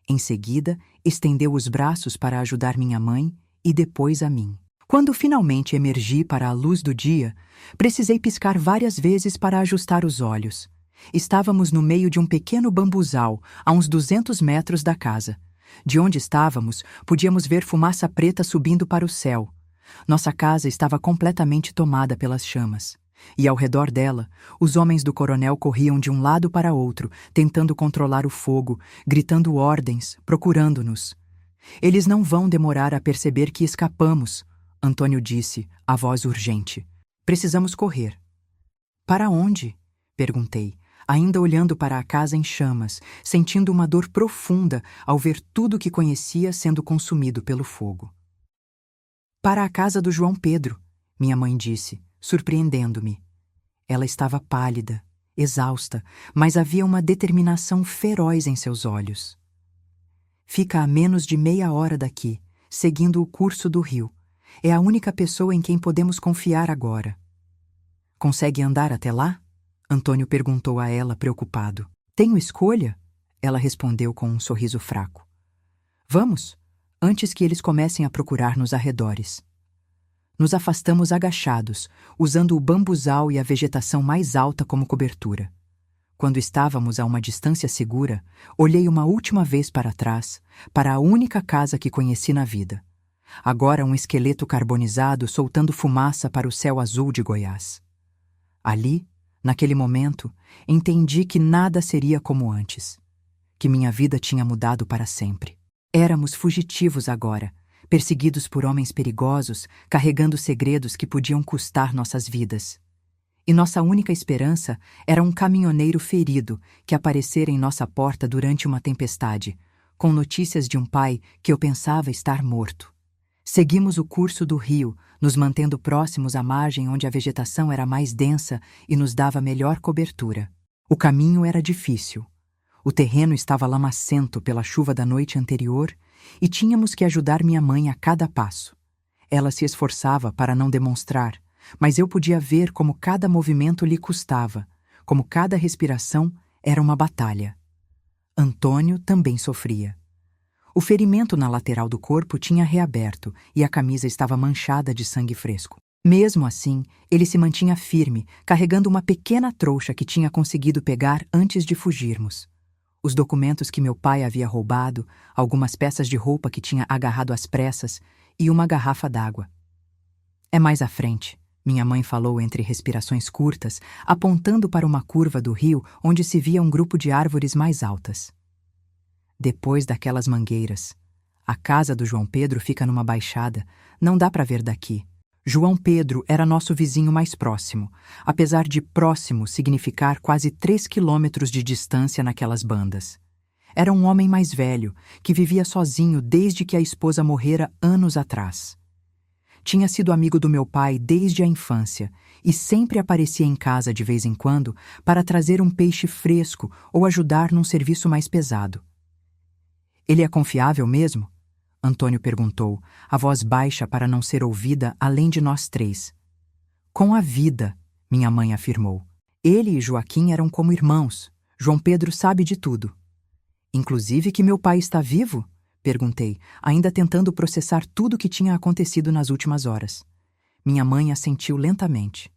Em seguida, estendeu os braços para ajudar minha mãe e depois a mim. Quando finalmente emergi para a luz do dia, precisei piscar várias vezes para ajustar os olhos. Estávamos no meio de um pequeno bambuzal, a uns 200 metros da casa. De onde estávamos, podíamos ver fumaça preta subindo para o céu. Nossa casa estava completamente tomada pelas chamas. E ao redor dela, os homens do coronel corriam de um lado para outro, tentando controlar o fogo, gritando ordens, procurando-nos. Eles não vão demorar a perceber que escapamos, Antônio disse, a voz urgente. Precisamos correr. Para onde? Perguntei, ainda olhando para a casa em chamas, sentindo uma dor profunda ao ver tudo que conhecia sendo consumido pelo fogo. Para a casa do João Pedro, minha mãe disse, surpreendendo-me. Ela estava pálida, exausta, mas havia uma determinação feroz em seus olhos. Fica a menos de meia hora daqui, seguindo o curso do rio. É a única pessoa em quem podemos confiar agora. Consegue andar até lá? Antônio perguntou a ela, preocupado. Tenho escolha? Ela respondeu com um sorriso fraco. Vamos, antes que eles comecem a procurar nos arredores. Nos afastamos agachados, usando o bambuzal e a vegetação mais alta como cobertura. Quando estávamos a uma distância segura, olhei uma última vez para trás, para a única casa que conheci na vida. Agora um esqueleto carbonizado soltando fumaça para o céu azul de Goiás. Ali, naquele momento, entendi que nada seria como antes, que minha vida tinha mudado para sempre. Éramos fugitivos agora, perseguidos por homens perigosos, carregando segredos que podiam custar nossas vidas. E nossa única esperança era um caminhoneiro ferido que aparecera em nossa porta durante uma tempestade, com notícias de um pai que eu pensava estar morto. Seguimos o curso do rio, nos mantendo próximos à margem onde a vegetação era mais densa e nos dava melhor cobertura. O caminho era difícil. O terreno estava lamacento pela chuva da noite anterior e tínhamos que ajudar minha mãe a cada passo. Ela se esforçava para não demonstrar, mas eu podia ver como cada movimento lhe custava, como cada respiração era uma batalha. Antônio também sofria. O ferimento na lateral do corpo tinha reaberto e a camisa estava manchada de sangue fresco. Mesmo assim, ele se mantinha firme, carregando uma pequena trouxa que tinha conseguido pegar antes de fugirmos. Os documentos que meu pai havia roubado, algumas peças de roupa que tinha agarrado às pressas e uma garrafa d'água. É mais à frente, minha mãe falou entre respirações curtas, apontando para uma curva do rio onde se via um grupo de árvores mais altas. Depois daquelas mangueiras. A casa do João Pedro fica numa baixada, não dá para ver daqui. João Pedro era nosso vizinho mais próximo, apesar de próximo significar quase 3 quilômetros de distância naquelas bandas. Era um homem mais velho, que vivia sozinho desde que a esposa morrera anos atrás. Tinha sido amigo do meu pai desde a infância e sempre aparecia em casa de vez em quando para trazer um peixe fresco ou ajudar num serviço mais pesado. Ele é confiável mesmo? Antônio perguntou, a voz baixa para não ser ouvida além de nós três. Com a vida, minha mãe afirmou. Ele e Joaquim eram como irmãos. João Pedro sabe de tudo. Inclusive que meu pai está vivo? Perguntei, ainda tentando processar tudo o que tinha acontecido nas últimas horas. Minha mãe assentiu lentamente.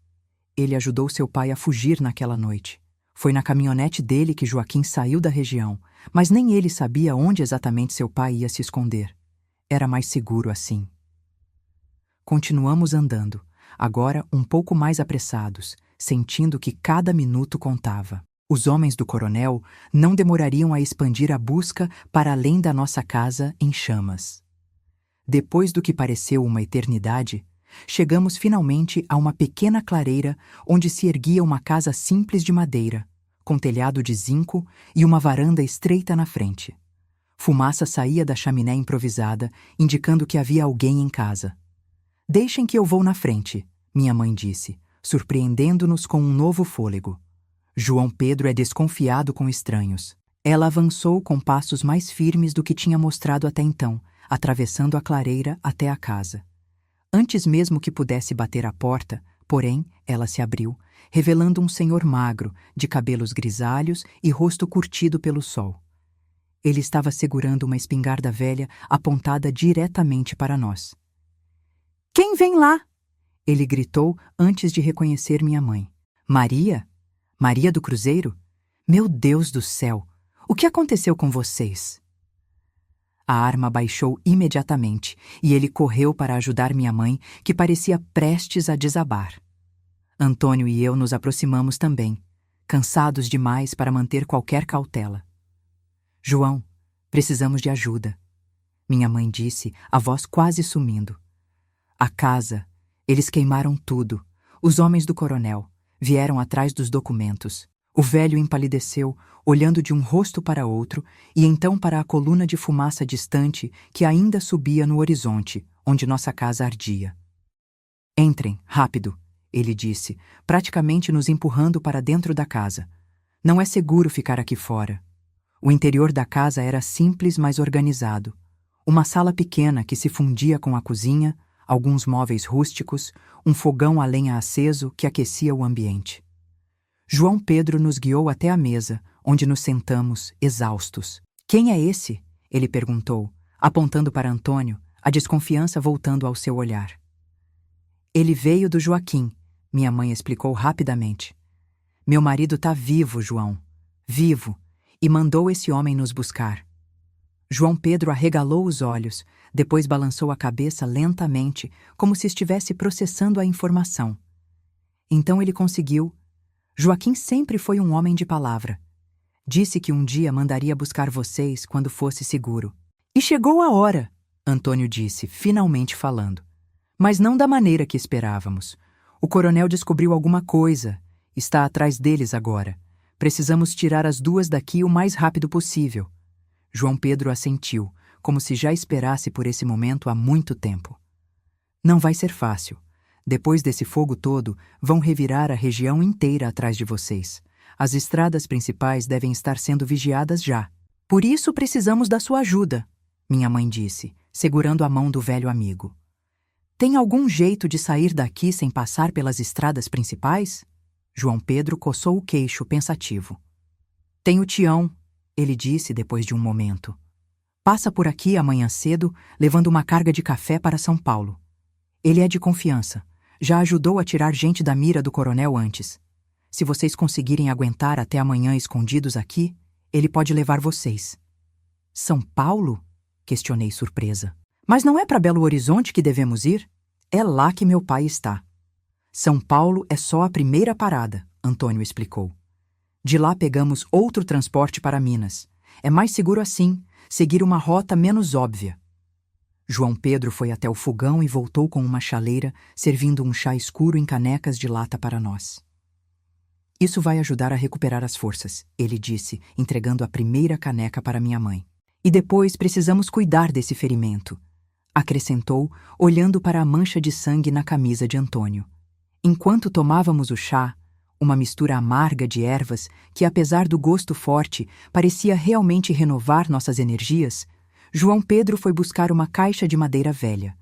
Ele ajudou seu pai a fugir naquela noite. Foi na caminhonete dele que Joaquim saiu da região, mas nem ele sabia onde exatamente seu pai ia se esconder. Era mais seguro assim. Continuamos andando, agora um pouco mais apressados, sentindo que cada minuto contava. Os homens do coronel não demorariam a expandir a busca para além da nossa casa em chamas. Depois do que pareceu uma eternidade, chegamos finalmente a uma pequena clareira onde se erguia uma casa simples de madeira, com telhado de zinco e uma varanda estreita na frente. Fumaça saía da chaminé improvisada, indicando que havia alguém em casa. Deixem que eu vou na frente, minha mãe disse, surpreendendo-nos com um novo fôlego. João Pedro é desconfiado com estranhos. Ela avançou com passos mais firmes do que tinha mostrado até então, atravessando a clareira até a casa. Antes mesmo que pudesse bater à porta, porém, ela se abriu, revelando um senhor magro, de cabelos grisalhos e rosto curtido pelo sol. Ele estava segurando uma espingarda velha apontada diretamente para nós. — Quem vem lá? Ele gritou antes de reconhecer minha mãe. — Maria? Maria do Cruzeiro? Meu Deus do céu! O que aconteceu com vocês? A arma baixou imediatamente e ele correu para ajudar minha mãe, que parecia prestes a desabar. Antônio e eu nos aproximamos também, cansados demais para manter qualquer cautela. — João, precisamos de ajuda, minha mãe disse, a voz quase sumindo. A casa, eles queimaram tudo. Os homens do coronel vieram atrás dos documentos. O velho empalideceu, olhando de um rosto para outro e então para a coluna de fumaça distante que ainda subia no horizonte, onde nossa casa ardia. Entrem, rápido, ele disse, praticamente nos empurrando para dentro da casa. Não é seguro ficar aqui fora. O interior da casa era simples, mas organizado. Uma sala pequena que se fundia com a cozinha, alguns móveis rústicos, um fogão a lenha aceso que aquecia o ambiente. João Pedro nos guiou até a mesa, onde nos sentamos, exaustos. Quem é esse? Ele perguntou, apontando para Antônio, a desconfiança voltando ao seu olhar. Ele veio do Joaquim, minha mãe explicou rapidamente. Meu marido tá vivo, João. Vivo. E mandou esse homem nos buscar. João Pedro arregalou os olhos, depois balançou a cabeça lentamente, como se estivesse processando a informação. Então ele conseguiu. Joaquim sempre foi um homem de palavra. Disse que um dia mandaria buscar vocês quando fosse seguro. E chegou a hora, Antônio disse, finalmente falando. Mas não da maneira que esperávamos. O coronel descobriu alguma coisa. Está atrás deles agora. Precisamos tirar as duas daqui o mais rápido possível. João Pedro assentiu, como se já esperasse por esse momento há muito tempo. Não vai ser fácil. Depois desse fogo todo, vão revirar a região inteira atrás de vocês. As estradas principais devem estar sendo vigiadas já. Por isso precisamos da sua ajuda, minha mãe disse, segurando a mão do velho amigo. Tem algum jeito de sair daqui sem passar pelas estradas principais? João Pedro coçou o queixo, pensativo. Tem o Tião, ele disse depois de um momento. Passa por aqui amanhã cedo, levando uma carga de café para São Paulo. Ele é de confiança. Já ajudou a tirar gente da mira do coronel antes. Se vocês conseguirem aguentar até amanhã escondidos aqui, ele pode levar vocês. São Paulo? Questionei surpresa. Mas não é para Belo Horizonte que devemos ir? É lá que meu pai está. São Paulo é só a primeira parada, Antônio explicou. De lá pegamos outro transporte para Minas. É mais seguro assim, seguir uma rota menos óbvia. João Pedro foi até o fogão e voltou com uma chaleira, servindo um chá escuro em canecas de lata para nós. Isso vai ajudar a recuperar as forças, ele disse, entregando a primeira caneca para minha mãe. E depois precisamos cuidar desse ferimento, acrescentou, olhando para a mancha de sangue na camisa de Antônio. Enquanto tomávamos o chá, uma mistura amarga de ervas que, apesar do gosto forte, parecia realmente renovar nossas energias, João Pedro foi buscar uma caixa de madeira velha.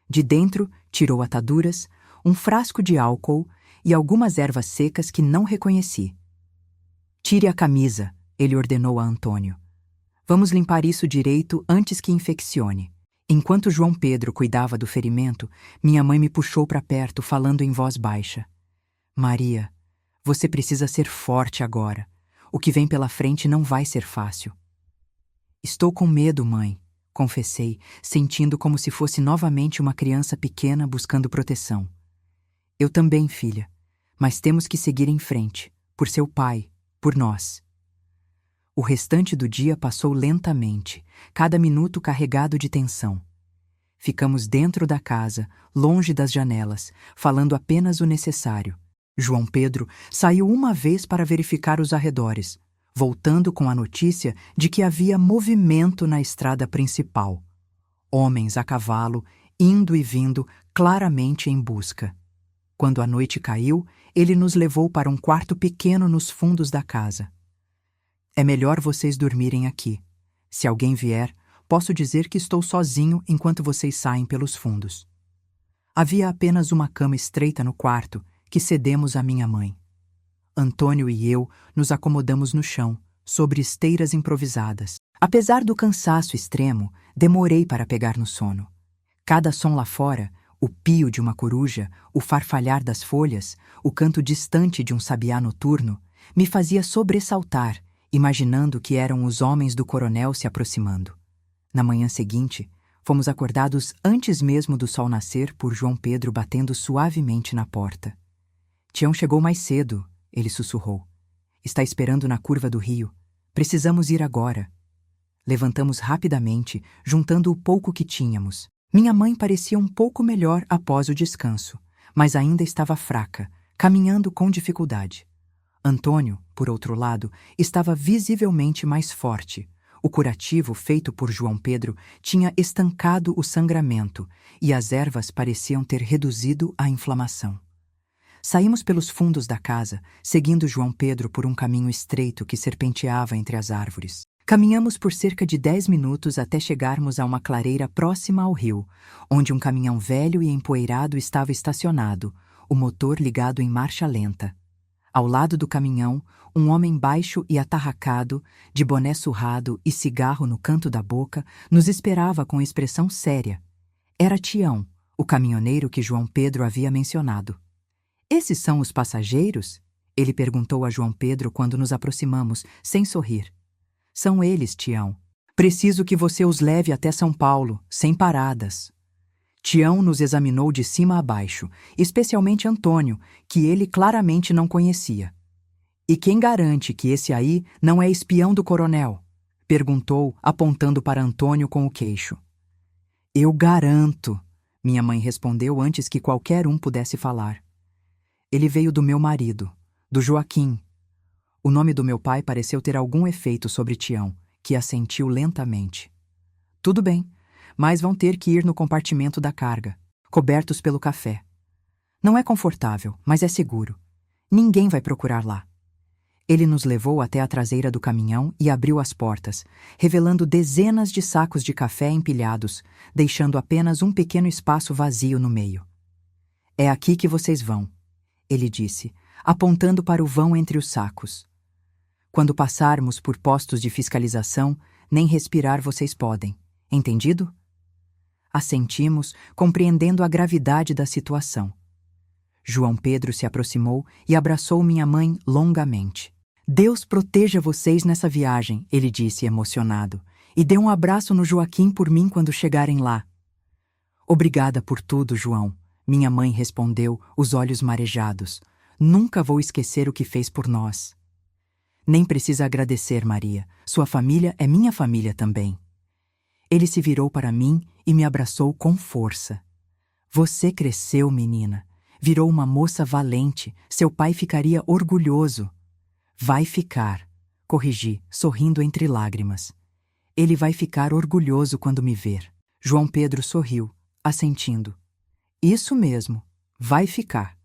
De dentro, tirou ataduras, um frasco de álcool e algumas ervas secas que não reconheci. Tire a camisa, ele ordenou a Antônio. Vamos limpar isso direito antes que infeccione. Enquanto João Pedro cuidava do ferimento, minha mãe me puxou para perto, falando em voz baixa. Maria, você precisa ser forte agora. O que vem pela frente não vai ser fácil. Estou com medo, mãe, confessei, sentindo como se fosse novamente uma criança pequena buscando proteção. Eu também, filha, mas temos que seguir em frente, por seu pai, por nós. O restante do dia passou lentamente, cada minuto carregado de tensão. Ficamos dentro da casa, longe das janelas, falando apenas o necessário. João Pedro saiu uma vez para verificar os arredores, voltando com a notícia de que havia movimento na estrada principal. Homens a cavalo, indo e vindo, claramente em busca. Quando a noite caiu, ele nos levou para um quarto pequeno nos fundos da casa. É melhor vocês dormirem aqui. Se alguém vier, posso dizer que estou sozinho enquanto vocês saem pelos fundos. Havia apenas uma cama estreita no quarto, que cedemos à minha mãe. Antônio e eu nos acomodamos no chão, sobre esteiras improvisadas. Apesar do cansaço extremo, demorei para pegar no sono. Cada som lá fora, o pio de uma coruja, o farfalhar das folhas, o canto distante de um sabiá noturno, me fazia sobressaltar, imaginando que eram os homens do coronel se aproximando. Na manhã seguinte, fomos acordados antes mesmo do sol nascer por João Pedro batendo suavemente na porta. Tião chegou mais cedo, ele sussurrou. Está esperando na curva do rio. Precisamos ir agora. Levantamos rapidamente, juntando o pouco que tínhamos. Minha mãe parecia um pouco melhor após o descanso, mas ainda estava fraca, caminhando com dificuldade. Antônio, por outro lado, estava visivelmente mais forte. O curativo feito por João Pedro tinha estancado o sangramento e as ervas pareciam ter reduzido a inflamação. Saímos pelos fundos da casa, seguindo João Pedro por um caminho estreito que serpenteava entre as árvores. Caminhamos por cerca de 10 minutos até chegarmos a uma clareira próxima ao rio, onde um caminhão velho e empoeirado estava estacionado, o motor ligado em marcha lenta. Ao lado do caminhão, um homem baixo e atarracado, de boné surrado e cigarro no canto da boca, nos esperava com expressão séria. Era Tião, o caminhoneiro que João Pedro havia mencionado. "Esses são os passageiros?" Ele perguntou a João Pedro quando nos aproximamos, sem sorrir. "São eles, Tião. Preciso que você os leve até São Paulo, sem paradas." Tião nos examinou de cima a baixo, especialmente Antônio, que ele claramente não conhecia. "E quem garante que esse aí não é espião do coronel?" perguntou, apontando para Antônio com o queixo. "Eu garanto", minha mãe respondeu antes que qualquer um pudesse falar. "Ele veio do meu marido, do Joaquim." O nome do meu pai pareceu ter algum efeito sobre Tião, que assentiu lentamente. "Tudo bem, mas vão ter que ir no compartimento da carga, cobertos pelo café. Não é confortável, mas é seguro. Ninguém vai procurar lá." Ele nos levou até a traseira do caminhão e abriu as portas, revelando dezenas de sacos de café empilhados, deixando apenas um pequeno espaço vazio no meio. "É aqui que vocês vão", ele disse, apontando para o vão entre os sacos. "Quando passarmos por postos de fiscalização, nem respirar vocês podem. Entendido?" Assentimos, compreendendo a gravidade da situação. João Pedro se aproximou e abraçou minha mãe longamente. "Deus proteja vocês nessa viagem", ele disse emocionado, "e dê um abraço no Joaquim por mim quando chegarem lá." "Obrigada por tudo, João", minha mãe respondeu, os olhos marejados. "Nunca vou esquecer o que fez por nós." "Nem precisa agradecer, Maria. Sua família é minha família também." Ele se virou para mim e me abraçou com força. "Você cresceu, menina. Virou uma moça valente. Seu pai ficaria orgulhoso." "Vai ficar", corrigi, sorrindo entre lágrimas. "Ele vai ficar orgulhoso quando me ver." João Pedro sorriu, assentindo. "Isso mesmo, vai ficar."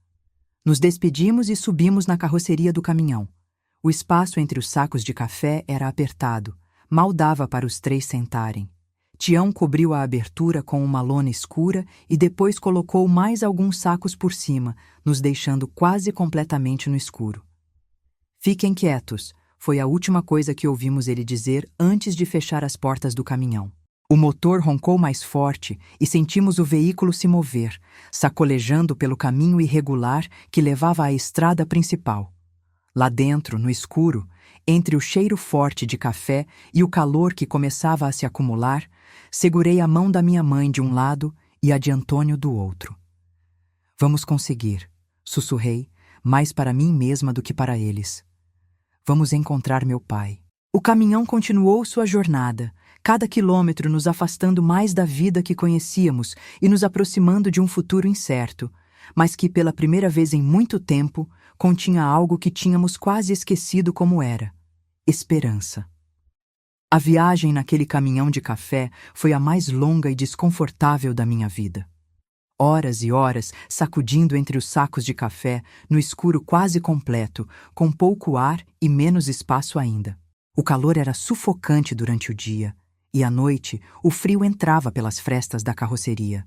Nos despedimos e subimos na carroceria do caminhão. O espaço entre os sacos de café era apertado, mal dava para os 3 sentarem. Tião cobriu a abertura com uma lona escura e depois colocou mais alguns sacos por cima, nos deixando quase completamente no escuro. "Fiquem quietos", foi a última coisa que ouvimos ele dizer antes de fechar as portas do caminhão. O motor roncou mais forte e sentimos o veículo se mover, sacolejando pelo caminho irregular que levava à estrada principal. Lá dentro, no escuro, entre o cheiro forte de café e o calor que começava a se acumular, segurei a mão da minha mãe de um lado e a de Antônio do outro. "Vamos conseguir", sussurrei, mais para mim mesma do que para eles. "Vamos encontrar meu pai." O caminhão continuou sua jornada, cada quilômetro nos afastando mais da vida que conhecíamos e nos aproximando de um futuro incerto, mas que, pela primeira vez em muito tempo, continha algo que tínhamos quase esquecido como era: esperança. A viagem naquele caminhão de café foi a mais longa e desconfortável da minha vida. Horas e horas sacudindo entre os sacos de café, no escuro quase completo, com pouco ar e menos espaço ainda. O calor era sufocante durante o dia, e à noite o frio entrava pelas frestas da carroceria.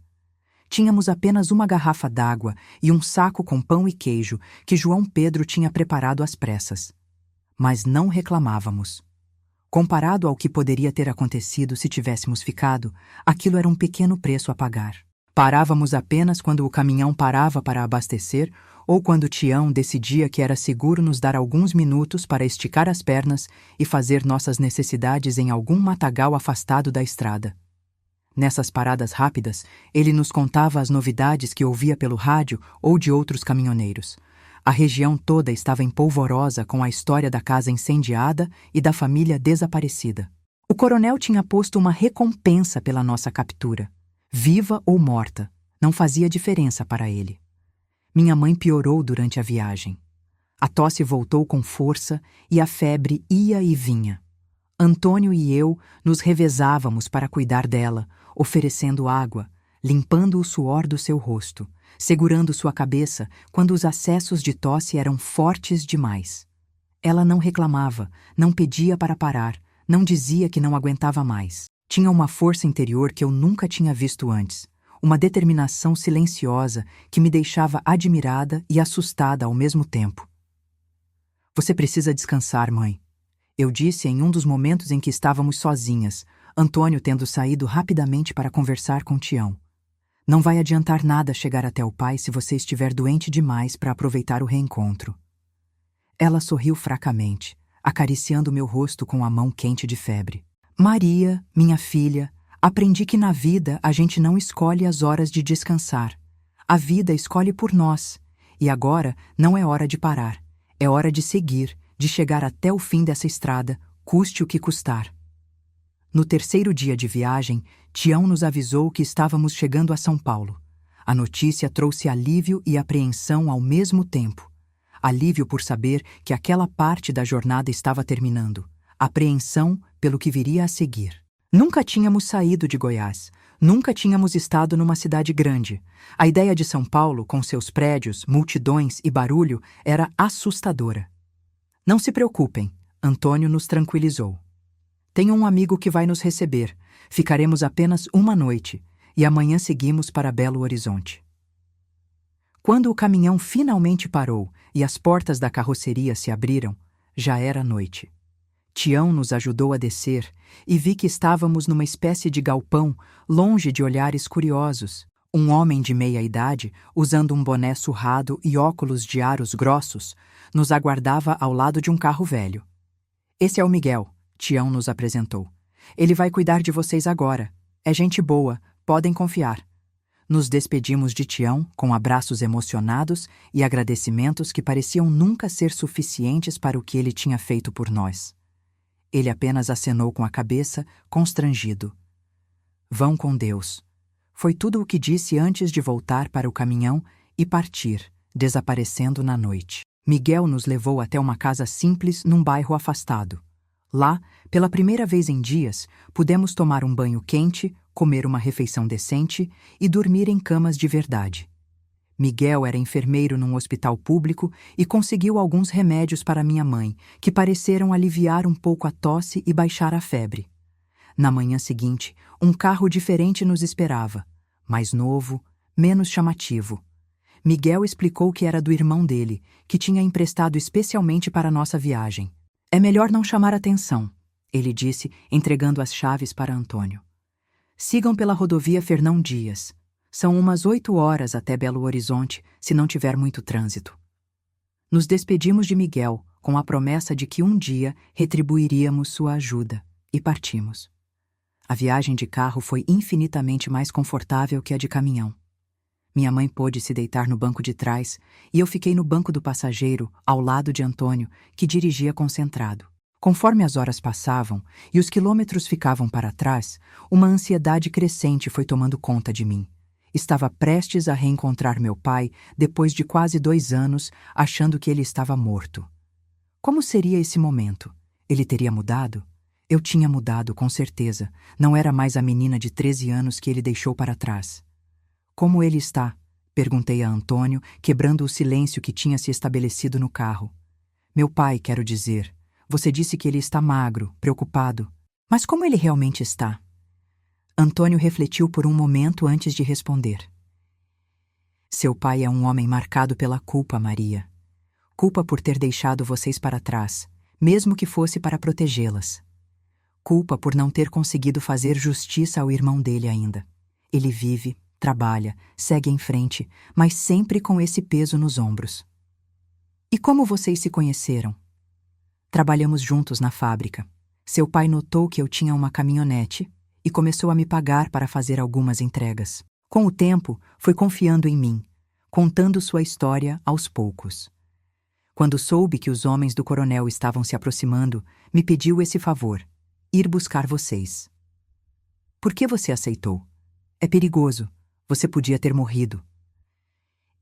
Tínhamos apenas uma garrafa d'água e um saco com pão e queijo que João Pedro tinha preparado às pressas. Mas não reclamávamos. Comparado ao que poderia ter acontecido se tivéssemos ficado, aquilo era um pequeno preço a pagar. Parávamos apenas quando o caminhão parava para abastecer ou quando Tião decidia que era seguro nos dar alguns minutos para esticar as pernas e fazer nossas necessidades em algum matagal afastado da estrada. Nessas paradas rápidas, ele nos contava as novidades que ouvia pelo rádio ou de outros caminhoneiros. A região toda estava empolvorosa com a história da casa incendiada e da família desaparecida. O coronel tinha posto uma recompensa pela nossa captura. Viva ou morta, não fazia diferença para ele. Minha mãe piorou durante a viagem. A tosse voltou com força e a febre ia e vinha. Antônio e eu nos revezávamos para cuidar dela, oferecendo água, limpando o suor do seu rosto, segurando sua cabeça quando os acessos de tosse eram fortes demais. Ela não reclamava, não pedia para parar, não dizia que não aguentava mais. Tinha uma força interior que eu nunca tinha visto antes, uma determinação silenciosa que me deixava admirada e assustada ao mesmo tempo. Você precisa descansar, mãe. Eu disse em um dos momentos em que estávamos sozinhas, Antônio tendo saído rapidamente para conversar com Tião. Não vai adiantar nada chegar até o pai se você estiver doente demais para aproveitar o reencontro. Ela sorriu fracamente, acariciando meu rosto com a mão quente de febre. Maria, minha filha, aprendi que na vida a gente não escolhe as horas de descansar. A vida escolhe por nós. E agora não é hora de parar. É hora de seguir, de chegar até o fim dessa estrada, custe o que custar. No terceiro dia de viagem, Tião nos avisou que estávamos chegando a São Paulo. A notícia trouxe alívio e apreensão ao mesmo tempo. Alívio por saber que aquela parte da jornada estava terminando. Apreensão pelo que viria a seguir. Nunca tínhamos saído de Goiás. Nunca tínhamos estado numa cidade grande. A ideia de São Paulo, com seus prédios, multidões e barulho, era assustadora. Não se preocupem, Antônio nos tranquilizou. Tenho um amigo que vai nos receber. Ficaremos apenas uma noite e amanhã seguimos para Belo Horizonte. Quando o caminhão finalmente parou e as portas da carroceria se abriram, já era noite. Tião nos ajudou a descer e vi que estávamos numa espécie de galpão, longe de olhares curiosos. Um homem de meia-idade, usando um boné surrado e óculos de aros grossos, nos aguardava ao lado de um carro velho. Esse é o Miguel, Tião nos apresentou. Ele vai cuidar de vocês agora. É gente boa, podem confiar. Nos despedimos de Tião com abraços emocionados e agradecimentos que pareciam nunca ser suficientes para o que ele tinha feito por nós. Ele apenas acenou com a cabeça, constrangido. Vão com Deus. Foi tudo o que disse antes de voltar para o caminhão e partir, desaparecendo na noite. Miguel nos levou até uma casa simples num bairro afastado. Lá, pela primeira vez em dias, pudemos tomar um banho quente, comer uma refeição decente e dormir em camas de verdade. Miguel era enfermeiro num hospital público e conseguiu alguns remédios para minha mãe, que pareceram aliviar um pouco a tosse e baixar a febre. Na manhã seguinte, um carro diferente nos esperava, mais novo, menos chamativo. Miguel explicou que era do irmão dele, que tinha emprestado especialmente para nossa viagem. É melhor não chamar atenção, ele disse, entregando as chaves para Antônio. Sigam pela rodovia Fernão Dias. São umas 8 horas até Belo Horizonte, se não tiver muito trânsito. Nos despedimos de Miguel, com a promessa de que um dia retribuiríamos sua ajuda, e partimos. A viagem de carro foi infinitamente mais confortável que a de caminhão. Minha mãe pôde se deitar no banco de trás e eu fiquei no banco do passageiro, ao lado de Antônio, que dirigia concentrado. Conforme as horas passavam e os quilômetros ficavam para trás, uma ansiedade crescente foi tomando conta de mim. Estava prestes a reencontrar meu pai depois de quase 2 anos, achando que ele estava morto. Como seria esse momento? Ele teria mudado? Eu tinha mudado, com certeza. Não era mais a menina de 13 anos que ele deixou para trás. Como ele está? Perguntei a Antônio, quebrando o silêncio que tinha se estabelecido no carro. Meu pai, quero dizer. Você disse que ele está magro, preocupado. Mas como ele realmente está? Antônio refletiu por um momento antes de responder. Seu pai é um homem marcado pela culpa, Maria. Culpa por ter deixado vocês para trás, mesmo que fosse para protegê-las. Culpa por não ter conseguido fazer justiça ao irmão dele ainda. Ele vive, trabalha, segue em frente, mas sempre com esse peso nos ombros. E como vocês se conheceram? Trabalhamos juntos na fábrica. Seu pai notou que eu tinha uma caminhonete e começou a me pagar para fazer algumas entregas. Com o tempo, foi confiando em mim, contando sua história aos poucos. Quando soube que os homens do coronel estavam se aproximando, me pediu esse favor: ir buscar vocês. Por que você aceitou? É perigoso. Você podia ter morrido.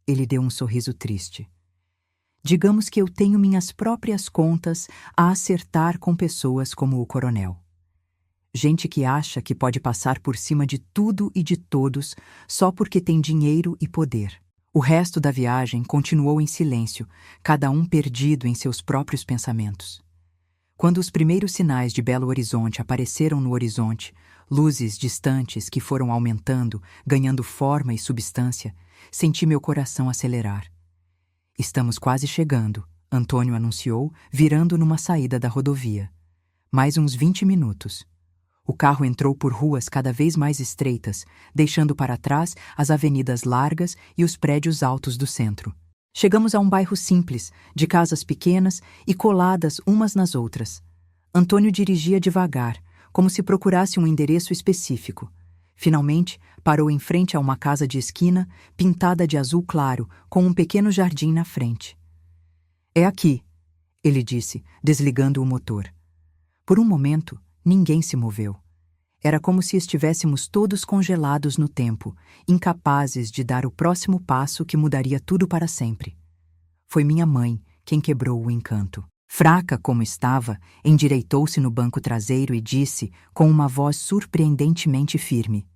Ele deu um sorriso triste. Digamos que eu tenho minhas próprias contas a acertar com pessoas como o coronel. Gente que acha que pode passar por cima de tudo e de todos só porque tem dinheiro e poder. O resto da viagem continuou em silêncio, cada um perdido em seus próprios pensamentos. Quando os primeiros sinais de Belo Horizonte apareceram no horizonte, luzes distantes que foram aumentando, ganhando forma e substância, senti meu coração acelerar. Estamos quase chegando, Antônio anunciou, virando numa saída da rodovia. Mais uns 20 minutos. O carro entrou por ruas cada vez mais estreitas, deixando para trás as avenidas largas e os prédios altos do centro. Chegamos a um bairro simples, de casas pequenas e coladas umas nas outras. Antônio dirigia devagar, como se procurasse um endereço específico. Finalmente, parou em frente a uma casa de esquina, pintada de azul claro, com um pequeno jardim na frente. "É aqui", ele disse, desligando o motor. Por um momento, ninguém se moveu. Era como se estivéssemos todos congelados no tempo, incapazes de dar o próximo passo que mudaria tudo para sempre. Foi minha mãe quem quebrou o encanto. Fraca como estava, endireitou-se no banco traseiro e disse, com uma voz surpreendentemente firme: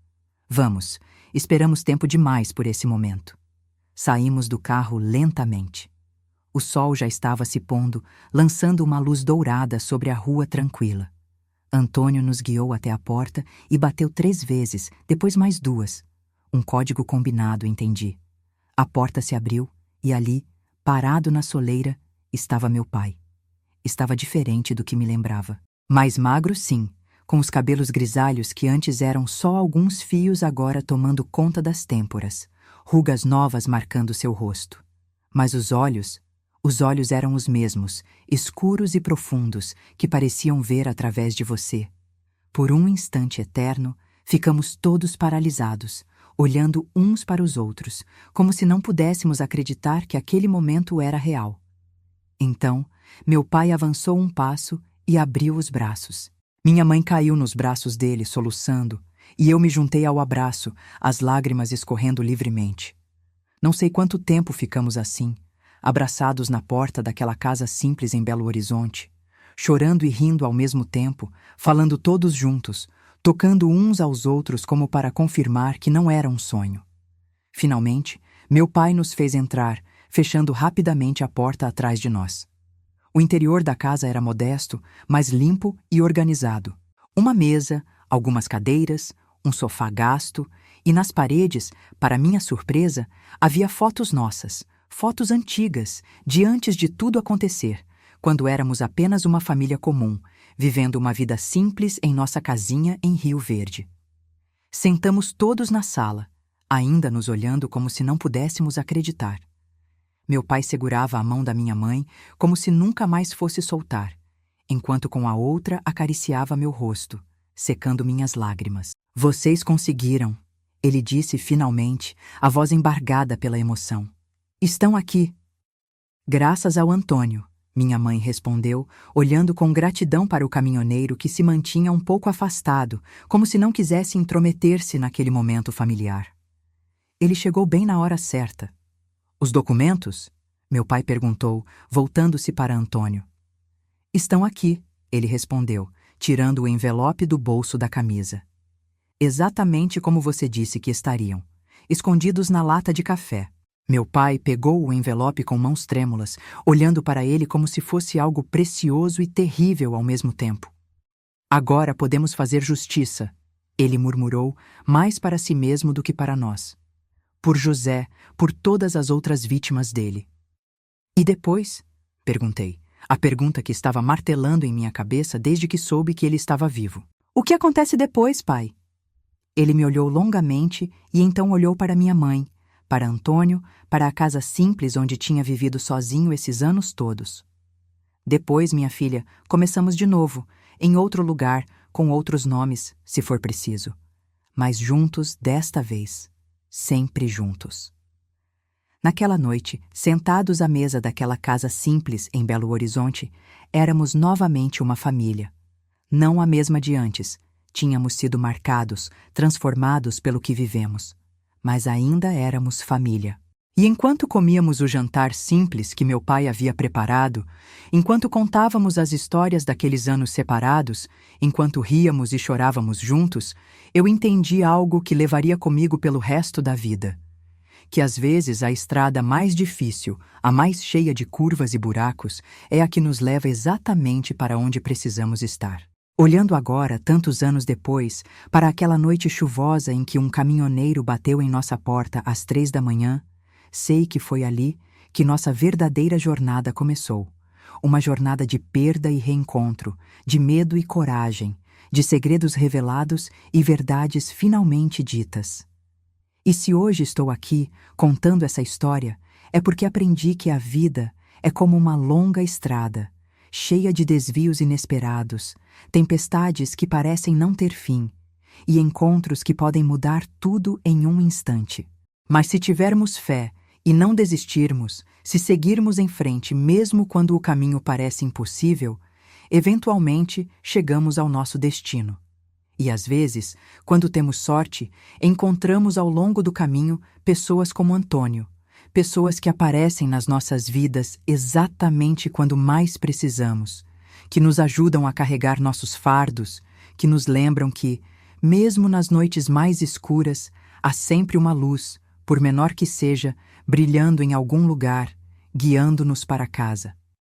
"Vamos, esperamos tempo demais por esse momento." Saímos do carro lentamente. O sol já estava se pondo, lançando uma luz dourada sobre a rua tranquila. Antônio nos guiou até a porta e bateu 3 vezes, depois mais 2. Um código combinado, entendi. A porta se abriu e ali, parado na soleira, estava meu pai. Estava diferente do que me lembrava. Mais magro, sim, com os cabelos grisalhos que antes eram só alguns fios agora tomando conta das têmporas, rugas novas marcando seu rosto. Mas os olhos eram os mesmos, escuros e profundos, que pareciam ver através de você. Por um instante eterno, ficamos todos paralisados, olhando uns para os outros, como se não pudéssemos acreditar que aquele momento era real. Então, meu pai avançou um passo e abriu os braços. Minha mãe caiu nos braços dele, soluçando, e eu me juntei ao abraço, as lágrimas escorrendo livremente. Não sei quanto tempo ficamos assim, abraçados na porta daquela casa simples em Belo Horizonte, chorando e rindo ao mesmo tempo, falando todos juntos, tocando uns aos outros como para confirmar que não era um sonho. Finalmente, meu pai nos fez entrar, fechando rapidamente a porta atrás de nós. O interior da casa era modesto, mas limpo e organizado. Uma mesa, algumas cadeiras, um sofá gasto, e nas paredes, para minha surpresa, havia fotos nossas, fotos antigas, de antes de tudo acontecer, quando éramos apenas uma família comum, vivendo uma vida simples em nossa casinha em Rio Verde. Sentamos todos na sala, ainda nos olhando como se não pudéssemos acreditar. Meu pai segurava a mão da minha mãe como se nunca mais fosse soltar, enquanto com a outra acariciava meu rosto, secando minhas lágrimas. "Vocês conseguiram", ele disse finalmente, a voz embargada pela emoção. "Estão aqui." "Graças ao Antônio", minha mãe respondeu, olhando com gratidão para o caminhoneiro que se mantinha um pouco afastado, como se não quisesse intrometer-se naquele momento familiar. "Ele chegou bem na hora certa." "Os documentos?" meu pai perguntou, voltando-se para Antônio. "Estão aqui", ele respondeu, tirando o envelope do bolso da camisa. "Exatamente como você disse que estariam, escondidos na lata de café." Meu pai pegou o envelope com mãos trêmulas, olhando para ele como se fosse algo precioso e terrível ao mesmo tempo. "Agora podemos fazer justiça", ele murmurou, mais para si mesmo do que para nós. "Por José, por todas as outras vítimas dele." "E depois?" perguntei, a pergunta que estava martelando em minha cabeça desde que soube que ele estava vivo. "O que acontece depois, pai?" Ele me olhou longamente e então olhou para minha mãe, para Antônio, para a casa simples onde tinha vivido sozinho esses anos todos. "Depois, minha filha, começamos de novo, em outro lugar, com outros nomes, se for preciso. Mas juntos desta vez, sempre juntos." Naquela noite, sentados à mesa daquela casa simples em Belo Horizonte, éramos novamente uma família. Não a mesma de antes, tínhamos sido marcados, transformados pelo que vivemos. Mas ainda éramos família. E enquanto comíamos o jantar simples que meu pai havia preparado, enquanto contávamos as histórias daqueles anos separados, enquanto ríamos e chorávamos juntos, eu entendi algo que levaria comigo pelo resto da vida. Que às vezes a estrada mais difícil, a mais cheia de curvas e buracos, é a que nos leva exatamente para onde precisamos estar. Olhando agora, tantos anos depois, para aquela noite chuvosa em que um caminhoneiro bateu em nossa porta às 3 da manhã, sei que foi ali que nossa verdadeira jornada começou. Uma jornada de perda e reencontro, de medo e coragem, de segredos revelados e verdades finalmente ditas. E se hoje estou aqui, contando essa história, é porque aprendi que a vida é como uma longa estrada, cheia de desvios inesperados, tempestades que parecem não ter fim, e encontros que podem mudar tudo em um instante. Mas se tivermos fé e não desistirmos, se seguirmos em frente mesmo quando o caminho parece impossível, eventualmente chegamos ao nosso destino. E às vezes, quando temos sorte, encontramos ao longo do caminho pessoas como Antônio, pessoas que aparecem nas nossas vidas exatamente quando mais precisamos, que nos ajudam a carregar nossos fardos, que nos lembram que, mesmo nas noites mais escuras, há sempre uma luz, por menor que seja, brilhando em algum lugar, guiando-nos para casa.